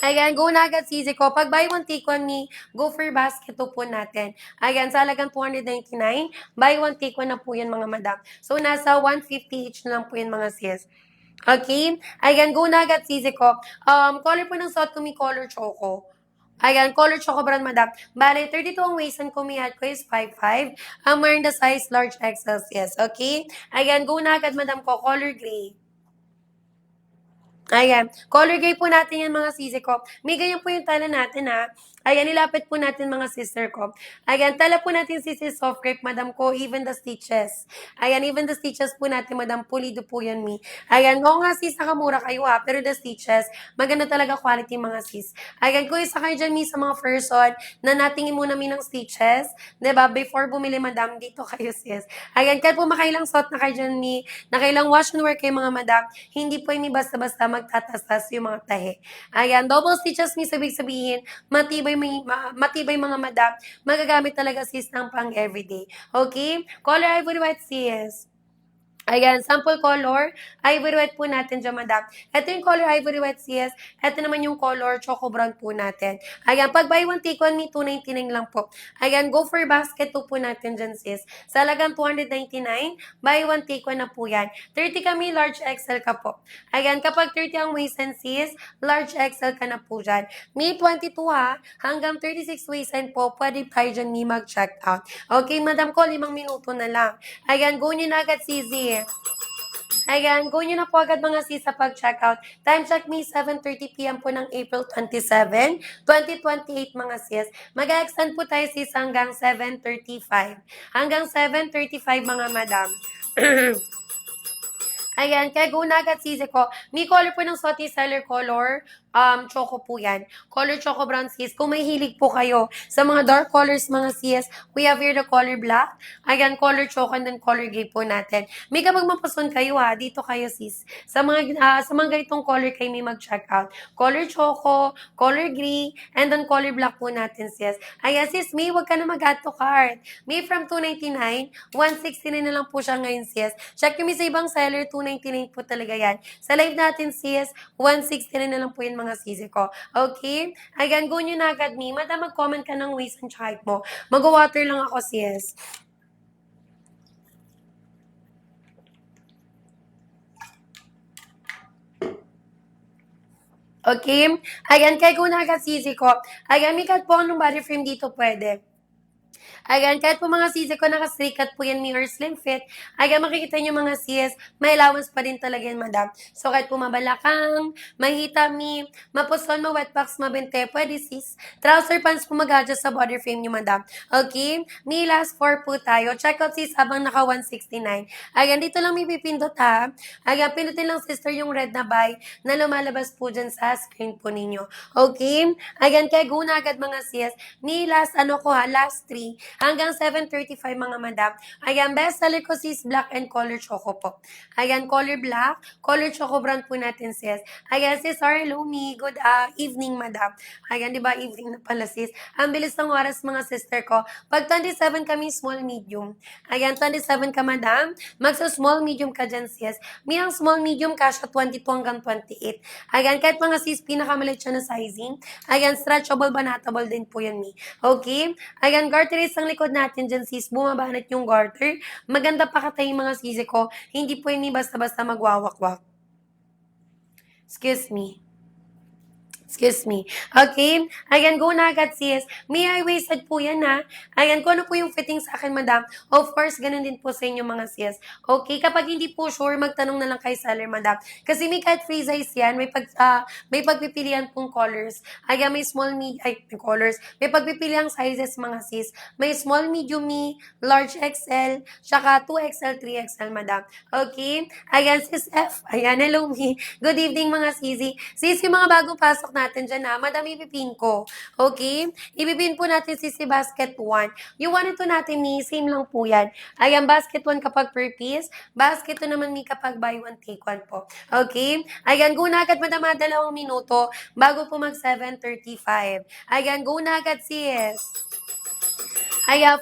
[SPEAKER 1] Ayan, go na agad sisi ko. Pag buy one, take one me, go for basket to po natin. Ayan, sa halagang 299, buy one, take one na po yan mga madam. So, nasa 150 each na lang po yan mga sis. Okay? Ayan, go na agad sisi ko. Color po ng suot ko, may color choco. Ayan, color choco brand, madam. Bale, 32 ang waist and kumihat ko is 5'5". Ang wearing the size large XL, yes. Okay? Ayan, go na agad, madam ko. Color gray. Ayan. Color gray po natin yan mga sisi ko. May ganyan po yung tala natin ha. Ayan, nilapit po natin mga sister ko. Ayan, tala po natin sisi soft crepe, madam ko, even the stitches. Ayan, even the stitches po natin, madam, pulido po yan, mi. Ayan, oo nga sis, nakamura kayo ha, pero the stitches, maganda talaga quality mga sis. Ayan, kung isa kayo dyan, mi, sa mga person na natingin muna mi ng stitches, diba, before bumili, madam, dito kayo sis. Ayan, kahit po makailang suot na kayo dyan, mi, nakailang wash and wear kayo mga madam, hindi po mi basta-basta magtatastas yung mga tahe. Ayan, double stitches, mi, sabihin, matibay mga madam, magagamit talaga sis ng pang everyday. Okay? Color ivory white sis. Ayan, sample color, ivory white po natin dyan, madam. Ito yung color ivory white sis. Ito naman yung color choco brown po natin. Ayan, pag buy one, take one, me, 299 lang po. Ayan, go for basket po natin dyan, sis. Sa halagang 299, buy one, take one na po yan. 30 kami, large XL ka po. Ayan, kapag 30 ang waist and sis, large XL ka na po dyan. May 22 ha, hanggang 36 waist and po, pwede tayo dyan ni mag-check out. Okay, madam ko, 5 minuto na lang. Ayan, go nyo na agad, sisi. Ayan, go nyo na po agad mga sis sa pag-checkout. Time check me, 7:30 p.m. po ng April 27, 2028 mga sis. Mag-extend po tayo sis hanggang 7:35. Hanggang 7:35 mga madam. Ayan, kaya go na agad sisi ko. May color po ng Soti Seller color. Choco po yan. Color Choco Brown sis. Kung may hilig po kayo sa mga dark colors, mga sis, we have here the color black. Ayan, color Choco and then color gray po natin. May kapag mapason kayo ha, dito kayo sis. Sa mga ganitong color kayo may mag-check out. Color Choco, color gray, and then color black po natin sis. Ayan sis, May, wag ka na mag-add to cart. May from 299, 169 na lang po siya ngayon sis. Check nyo sa ibang seller, 299 po talaga yan. Sa live natin sis, 169 na lang po yung mga sisi ko. Okay? Ayan, go nyo na agad me. Madam, mag-comment ka ng waist and height mo. Mag-water lang ako sis. Okay? Ayan, kaya go na agad sisi ko. Ayan, may cut po ng body frame dito pwede. Ayan, kahit po mga sisi ko nakasrikat po yan mi or slim fit, ayan, makikita nyo mga sis, may allowance pa din talaga yan, madam. So, kahit po mabalakang, mahita mi, mapuson, ma-wetbox, mabente, pwede sis. Trouser pants po mag-adjust sa body frame nyo, madam. Okay? May last 4 po tayo. Check out sis habang naka 169. Ayan, dito lang may pipindot ha. Ayan, pindutin lang sister yung red na buy na lumalabas po dyan sa screen po ninyo. Okay? Ayan, kaya go na agad mga sis. May last, last 3 hanggang 7:35 mga madam. Ayan, best seller ko sis black and color choco po. Ayan, color black, color choco brown po natin sis. Ayan, sis, sorry Lumi, good evening madam. Ayan, di ba evening na pala sis. Ang bilis ng oras mga sister ko. Pag 27 kami, small medium. Ayan, 27 ka madam, magsa small medium ka dyan sis. May ang small medium kasha 22 hanggang 28. Ayan, kahit mga sis, pinakamalit siya na sizing. Ayan, stretchable, banatable din po yan mi. Okay? Ayan, garter is ang likod natin dyan sis, bumabanat yung garter. Maganda pa katay mga sisi ko, hindi po yun basta-basta magwawakwak. Excuse me. Excuse me. Okay? Ayan, go na agad, sis. May high-waisted po yan, ha? Ayan, kung ano po yung fitting sa akin, madam. Of course, ganun din po sa inyo, mga sis. Okay? Kapag hindi po sure, magtanong na lang kay seller, madam. Kasi may kahit free size yan, may pagpipilian pong colors. Ayan, may small, colors. May pagpipiliang sizes, mga sis. May small, medium, large XL, tsaka 2XL, 3XL, madam. Okay? Ayan, sis F. Ayan, hello, me. Good evening, mga sisi. Sis, yung mga bagong pasok natin dyan ha, madami ipipin ko. Okay? Ipipin po natin si basket 1. Yung 1 ito natin ni, same lang po yan. Ayan, basket 1 kapag per piece, basket 2 naman ni kapag buy 1 take 1 po. Okay? Ayan, go na agad madama 2 minuto bago po mag 7:35. Ayan, go na agad sis.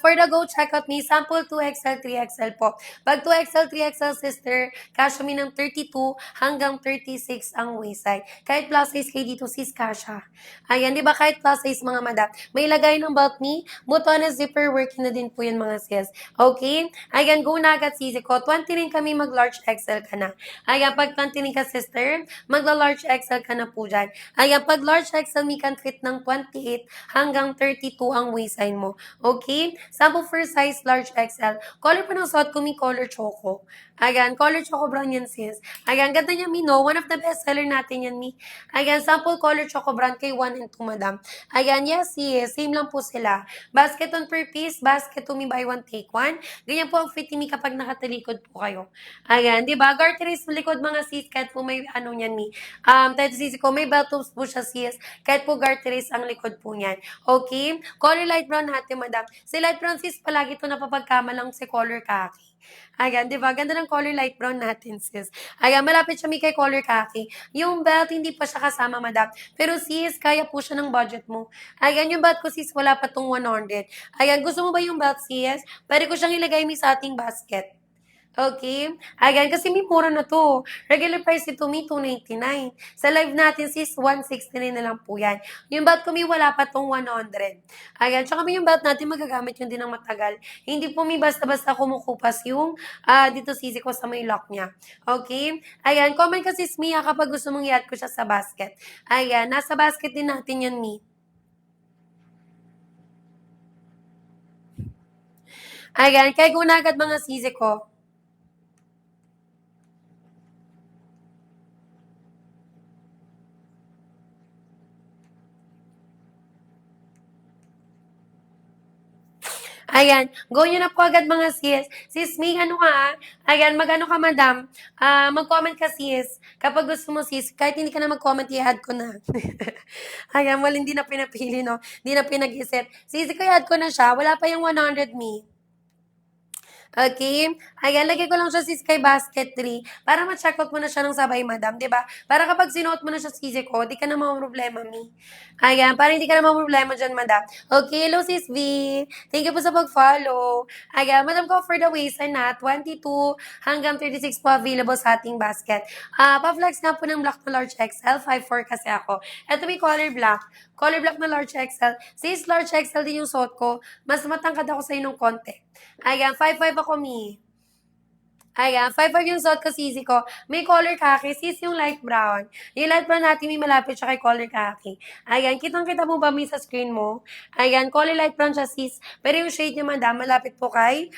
[SPEAKER 1] For the go checkout me, sample 2XL, 3XL po. Pag 2XL, 3XL sister, kasha mi ng 32 hanggang 36 ang waist size. Kahit plus size kayo dito, sis, kasha. Ayan, di ba kahit plus size mga madam, may lagay ng belt ni, buton na zipper, working na din po yun mga sis. Okay? Ayan, go na agad sisi ko. 20 rin kami mag-large XL ka na. Ayan, pag 20 rin ka sister, magla-large XL ka na po dyan. Ayan, pag large XL, mi can fit ng 28 hanggang 32 ang waist size mo. Okay? Sample for size large XL. Color po ng suot ko, may color choco. Ayan, color choco brown yan sis. Ayan, ganda niya mi, no? One of the best seller natin yan mi. Ayan, sample color choco brown kay 1 and 2 madam. Ayan, yes, same lang po sila. Basket on per piece, basket to mi buy 1 take 1. Ganyan po ang fit mi kapag nakatalikod po kayo. Ayan, di ba? Garter is likod mga sis, kahit po may ano niyan mi. Kahit sis ko, may belt tubes po siya sis. Kahit po garter is ang likod po niyan. Okay? Color light brown natin madam. Si light brown sis, palagi ito napapagkamalang si color khaki. Ayan, di ba? Ganda ng color light brown natin, sis. Ayan, malapit siya may kay color khaki. Yung belt, hindi pa siya kasama, madam. Pero sis, kaya po siya ng budget mo. Ayan, yung belt ko, sis, wala pa tong 100. Ayan, gusto mo ba yung belt, sis? Pwede ko siyang ilagay mi sa ating basket. Okay? Ayan, kasi may mura na to. Regular price ito, may 299. Sa live natin, sis, 169 na lang po yan. Yung belt ko, may wala pa tong 100. Ayan, tsaka may yung belt natin, magagamit yun din ng matagal. Hindi po may basta-basta kumukupas yung dito sisi ko sa may lock niya. Okay? Ayan, comment ka sis Mia kapag gusto mong i-add ko siya sa basket. Ayan, nasa basket din natin yan, Mi. Ayan, kaya kung agad mga sisi ko. Ayan, go nyo na po agad mga sis. Sis May, ano ka ah? Ayan, mag-ano ka madam? Mag-comment ka sis. Kapag gusto mo sis, kahit hindi ka na mag-comment, i-add ko na. Ayan, well, hindi na pinapili, no? Hindi na pinag-isip. Sis, ko i-add ko na siya. Wala pa yung 100 me. Okay? Ayan, lagay ko lang siya sis kay basket 3 para ma-check out mo na siya ng sabay, madam, di ba? Para kapag sinuot mo na siya sisi ko, di ka na problema, mi. Ayan, para hindi ka na problema dyan, madam. Okay, hello sis V. Thank you po sa pag-follow. Ayan, madam ko for the waistline na 22 hanggang 36 po available sa ating basket. Pa-flex nga po ng black na large XL, 5'4 kasi ako. Ito may color black. Color black na large XL. Sis, large XL din yung suot ko. Mas matangkad ako sa inong konti. Ayan, 5'5 ako, mi. Ayan, 5'5 yung suot ko, sisi ko. May color khaki, sis yung light brown. Yung light brown natin, may malapit siya kay color khaki. Ayan, kitang-kita mo ba, mi, sa screen mo? Ayan, color light brown siya, sis. Pero yung shade niya, madam, malapit po kay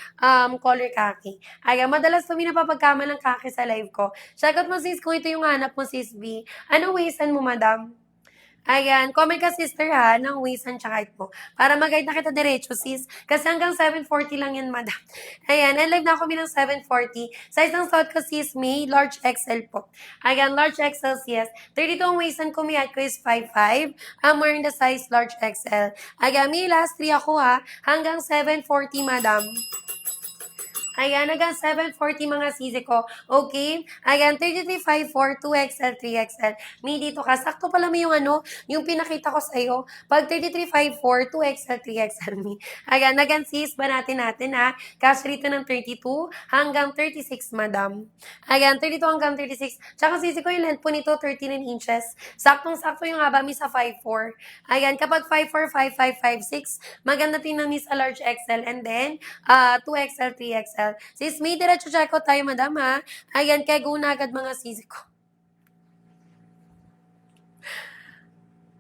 [SPEAKER 1] color khaki. Ayan, madalas kami napapagkama ng khaki sa live ko. Check out mo, sis, kung ito yung hanap mo, sis B. Anong waistan mo, madam? Ayan, comment ka sister ha, ng waistan tsaka height mo. Para mag-guide na kita diretso sis. Kasi hanggang 740 lang yan madam. Ayan, and live na kami ng 740. Size ng suot ko sis, may large XL po. Ayan, large XL sis. 32 ang waistan ko, may height ko is 5'5". I'm wearing the size large XL. Ayan, may last 3 ako ha. Hanggang 740 madam. Ayan, hanggang 740 mga sisi ko. Okay? Ayan, 3354, 2XL, 3XL. May dito ka. Sakto pala may yung yung pinakita ko sa'yo. Pag 3354, 2XL, 3XL me. Ayan, hanggang sis ba natin ha? Kasi rito ng 32 hanggang 36, madam. Ayan, 32 hanggang 36. Tsaka sisi ko yung length po nito, 39 inches. Saktong-sakto yung haba mi sa 5'4". Ayan, kapag 5'4", 5'5", 5'6", maganda tingnan mi sa large XL. And then, 2XL, 3XL. Sis May, diretso check out tayo, madam, ha? Ayan, kaya go na agad mga sisi ko.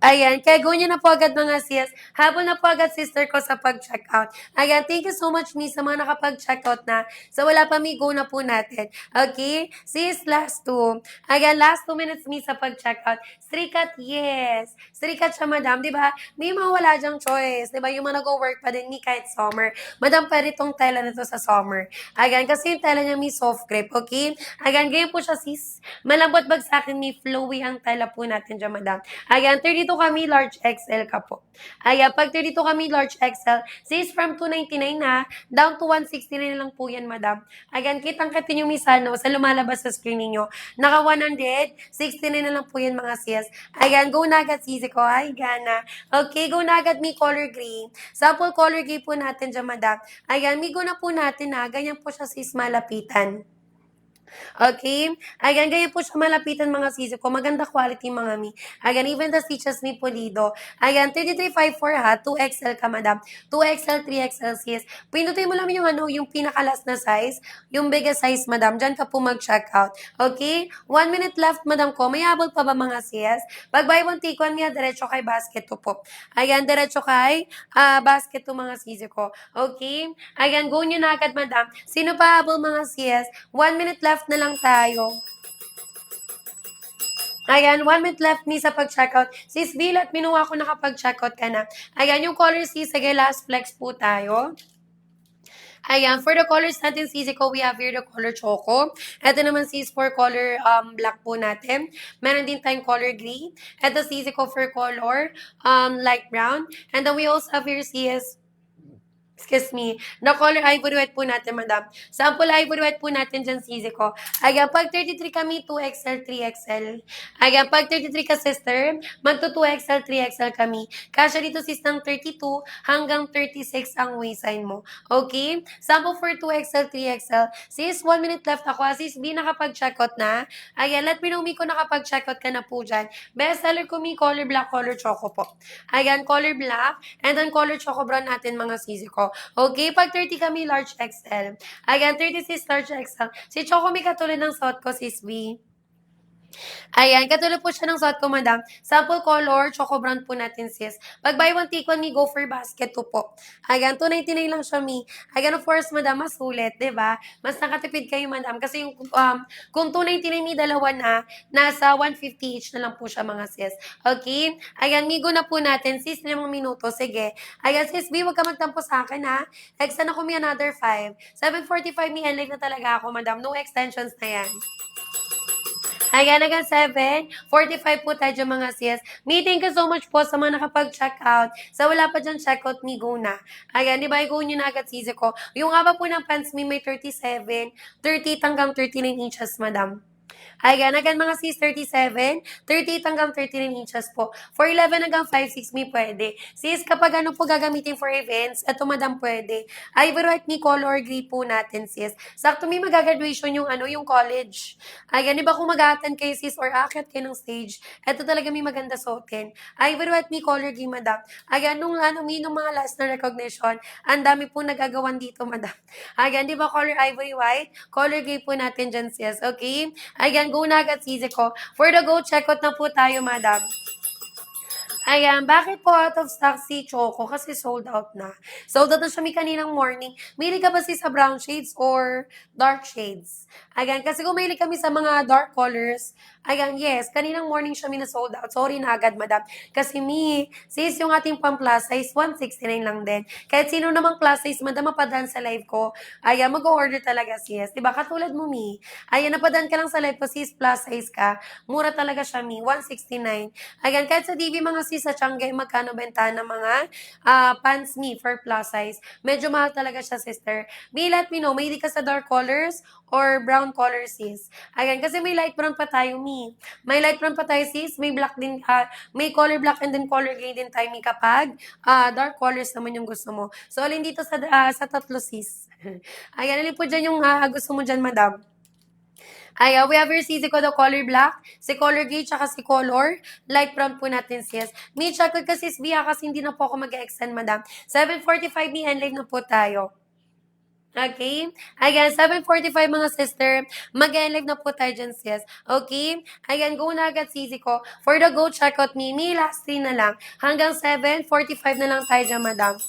[SPEAKER 1] Ayan, kaya go nyo na po agad mga sis. Habol na po agad sister ko sa pag-check out. Ayan, thank you so much mi sa mga nakapag-check out na. So wala pa mi, go na po natin. Okay? Sis, last 2. Ayan, last 2 minutes mi sa pag-check out. Strikat, yes. Strikat siya, madam, di ba? May mga wala dyang choice. Di ba? Yung mga nag-work pa din mi kahit summer. Madam, pwede tong tela na to sa summer. Ayan, kasi yung tela niya mi soft grip. Okay? Ayan, ganyan po siya, sis. Malambot bagsakin mi, flowy ang tela po natin dyan, madam. Ayan, 32 kami, large XL ka po. Ayan, pag 32 kami, large XL, sis from 299 na, down to 169 lang po yan, madam. Ayan, kitang-kita nyo misano sa lumalabas sa screen ninyo. Naka 169 na lang po yan, mga sis. Ayan, go na agad, sisi ko. Ay, gana. Okay, go na agad, may color gray. Sample color gray po natin dyan, madam. Ayan, may go na po natin na. Ganyan po siya, sis, malapitan. Okay? Ayan, ganyan po siya malapitan mga sisi ko. Maganda quality mga mi. Ayan, even the stitches ni Pulido. Ayan, 3354 ha. 2XL ka, madam. 2XL, 3XL sis. Pinutuin mo lang yung pinakalas na size. Yung biggest size, madam. Diyan ka po mag-check out. Okay? 1 minute left, madam ko. May habol pa ba mga sis? Pag buy one, take one niya, diretso kay basket to po. Ayan, diretso kay basket to mga sisi ko. Okay? Ayan, go nyo na agad, madam. Sino pa habol mga sis? 1 minute left na lang tayo. Ayan, 1 minute left me sa pag-checkout. Sis Bill, at minuha ko nakapag-checkout ka na. Ayan, yung color sis, sige, last flex po tayo. Ayan, for the colors natin, sisi ko, we have here the color choco. Ito naman sis for color black po natin. Meron din tayong color gray. Ito sisi ko for color light brown. And then we also have here sis, excuse me, na color ivory white po natin, madam. Sample ivory white po natin dyan, sisi ko. Ayan, pag 33 kami, 2XL, 3XL. Ayan, pag 33 ka, sister, magto 2XL, 3XL kami. Kasya dito, sis, ng 32 hanggang 36 ang waistline mo. Okay? Sample for 2XL, 3XL. Sis, 1 minute left ako. Sis, B, nakapag-checkout na. Ayan, let me know, mi, kung nakapag-checkout ka na po dyan. Best seller ko, mi, color black, color choco po. Ayan, color black, and then color choco brown natin, mga sisi ko. Okay, pag 30 kami, large XL. Ayan, 36 large XL. Si Choco may katulad ng suot ko, sis B. Ayan, katulad po siya ng suot ko, madam. Sample color, choco brown po natin, sis. Pag buy one, take one, me, go for basket to po. Ayan, 299 lang siya, mi. Ayan, of course, madam, mas sulit, di ba? Mas nakatipid kayo, madam. Kasi yung, kung 299 mi, dalawa na, nasa 150 each na lang po siya, mga sis. Okay? Ayan, migo na po natin, sis, 5 minuto. Sige. Ayan, sis, B, huwag ka magtampo sa akin, ha? Extend ako mi another 5. 7:45 mi, end live na talaga ako, madam. No extensions na yan. Ayan, hanggang 7:45 po tayo dyan, mga sis. Me, thank you so much po sa mga nakapag-check out. Sa wala pa dyan, check out me, go na. Ayan, di ba, go nyo na agad sisi ko. Yung haba po ng pants me, may 37, 30 hanggang 39 inches, madam. Ayan, again mga sis, 37, 38 hanggang 39 inches po. For 11 hanggang 5'6 may pwede. Sis, kapag ano po gagamitin for events, eto madam pwede. Ivory white ni color gray po natin, sis. Sakto may magagraduation yung ano, yung college. Ayan, di ba kung mag-attend kayo, sis, or akit kayo ng stage, eto talaga may maganda suotin. Ivory white ni color gray, madam. Ayan, nung ano, nung mga last na recognition, ang dami po nagagawan dito, madam. Ayan, di ba color ivory white? Color gray po natin dyan, sis. Okay? Ayan, go na agad sisi ko. For the go, check out na po tayo, madam. Ayan, bakit po out of stock si Choco? Kasi sold out na. Sold out na siya may kaninang morning. Mili ka ba sa brown shades or dark shades? Ayan, kasi kung mahilig kami sa mga dark colors, ayan, yes, kaninang morning siya may na sold out. Sorry na agad, madam. Kasi sis, yung ating pang plus size, 169 lang din. Kahit sino namang plus size, madam, mapadan sa live ko, ayan, mag-order talaga, sis. Diba? Katulad mo, ayan, napadan ka lang sa live ko, sis, plus size ka. Mura talaga siya, 169. Ayan, kahit sa DB mga sis sa Tiangge, magkano benta ng mga pants for plus size. Medyo mahal talaga siya, sister. Let me know, may hindi ka sa dark colors or brown colors, sis. Ayan, kasi may light brown pa tayo, May light brown pa tayo, sis. May black din, may color black and then color gray din tayo, kapag dark colors naman yung gusto mo. So, alin dito sa tatlo, sis. Ayan, alin po dyan yung gusto mo dyan, madam. Ayan, we have your si the color black, si color gray, tsaka si color light brown po natin, sis. Me, check ko kasi Bia kasi hindi na po ako mag-extend, madam. 7:45 me, end live na po tayo. Okay? Ayan, 7:45 mga sister. Mag-live na po tayo dyan, sis. Okay? Ayan, go na agad, sisi ko. For the go, check out me. Last 3 na lang. Hanggang 7:45 na lang tayo dyan, madam.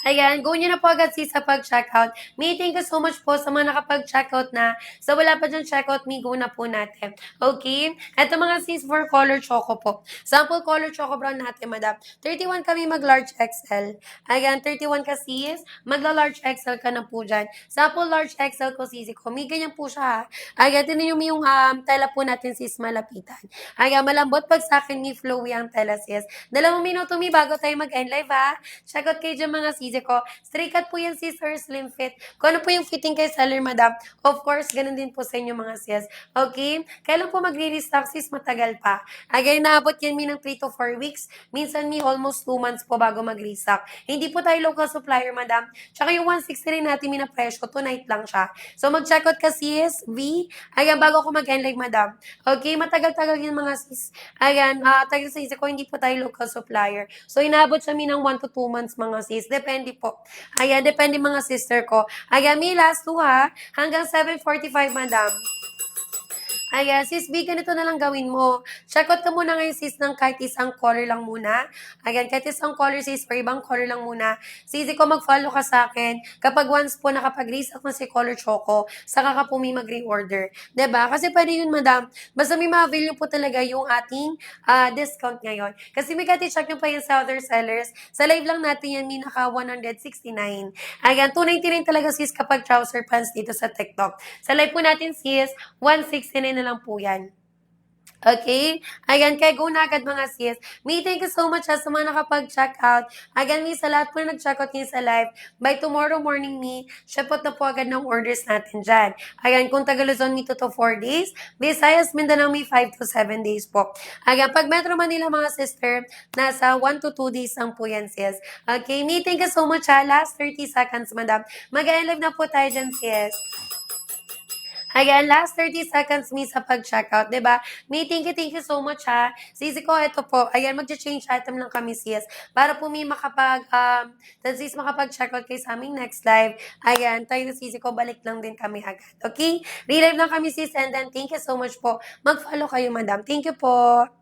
[SPEAKER 1] Ayan, go nyo na po agad sis sa pag-checkout. May thank you so much po sa mga nakapag-checkout na. Sa wala pa dyan checkout, may go na po natin. Okay? Ito mga sis for color choco po. Sample color choco brown natin, madam. 31 kami mag-large XL. Ayan, 31 ka sis. Magla-large XL ka na po dyan. Sample large XL ko sisi ko. May ganyan po siya ha. Ayan, tinan nyo yung tela po natin sis malapitan. Ayan, malambot pag sa akin ni flowy ang tela sis. 2 minuto bago tayo mag-end live ha. Checkout kayo dyan mga sis ko. Straight cut po yan, sis, or slim fit. Kung ano po yung fitting kay seller, madam, of course, ganun din po sa inyo mga sis. Okay? Kailan po magre-restock, sis? Matagal pa. Again, naabot yan ng 3 to 4 weeks. Minsan almost 2 months po bago mag-restock. Hindi po tayo local supplier, madam. Tsaka yung 160 rin natin na presyo, tonight lang siya. So, mag-checkout ka, sis, V. Ayan, bago ako mag-end live, madam. Okay? Matagal-tagal yan mga sis. Ayan, tagal sa sis ko, hindi po tayo local supplier. So, inaabot sa ng 1 to 2 months, mga sis. Depende po. Ayan, depende mga sister ko. Ayan, may last 2 ha. Hanggang 7:45, madam. Ayan, sis B, ganito na lang gawin mo. Check out ka muna ngayon, sis, ng kahit isang color lang muna. Ayan, kahit isang color, sis, or ibang color lang muna. Sisi ko, mag-follow ka sa akin. Kapag once po nakapag-raise ako si color choco, saka ka po may mag-reorder. Diba? Kasi pwede yun, madam. Basta may ma-avail po talaga yung ating discount ngayon. Kasi may kati-check nyo pa yan sa other sellers. Sa live lang natin yan, may naka 169. Ayan, 299 talaga, sis, kapag trouser pants dito sa TikTok. Sa live po natin, sis, 169 na lang po yan. Okay? Ayan, kaya go na agad mga sis. May thank you so much sa mga nakapag-check out. Again, sa lahat po na nag-check out niyo sa live. By tomorrow morning, syapot na po agad ng orders natin dyan. Ayan, kung taga Luzon, 2 to 4 days. Visayas, Mindanao, 5 to 7 days po. Ayan, pag Metro Manila, mga sister, nasa 1 to 2 days lang po yan, sis. Okay, thank you so much Last 30 seconds, madam. Mag-live na po tayo dyan, sis. Ayan, last 30 seconds me sa pag-checkout, 'di ba? May thank you so much ha. Sisi ko, ito po. Ayan, magcha-change item lang kami sis. Para po may sis makapag-checkout kayo sa aming next live. Ayan, tayo na sisi ko, balik lang din kami agad. Okay? Relive lang kami sis and then thank you so much po. Mag-follow kayo madam. Thank you po.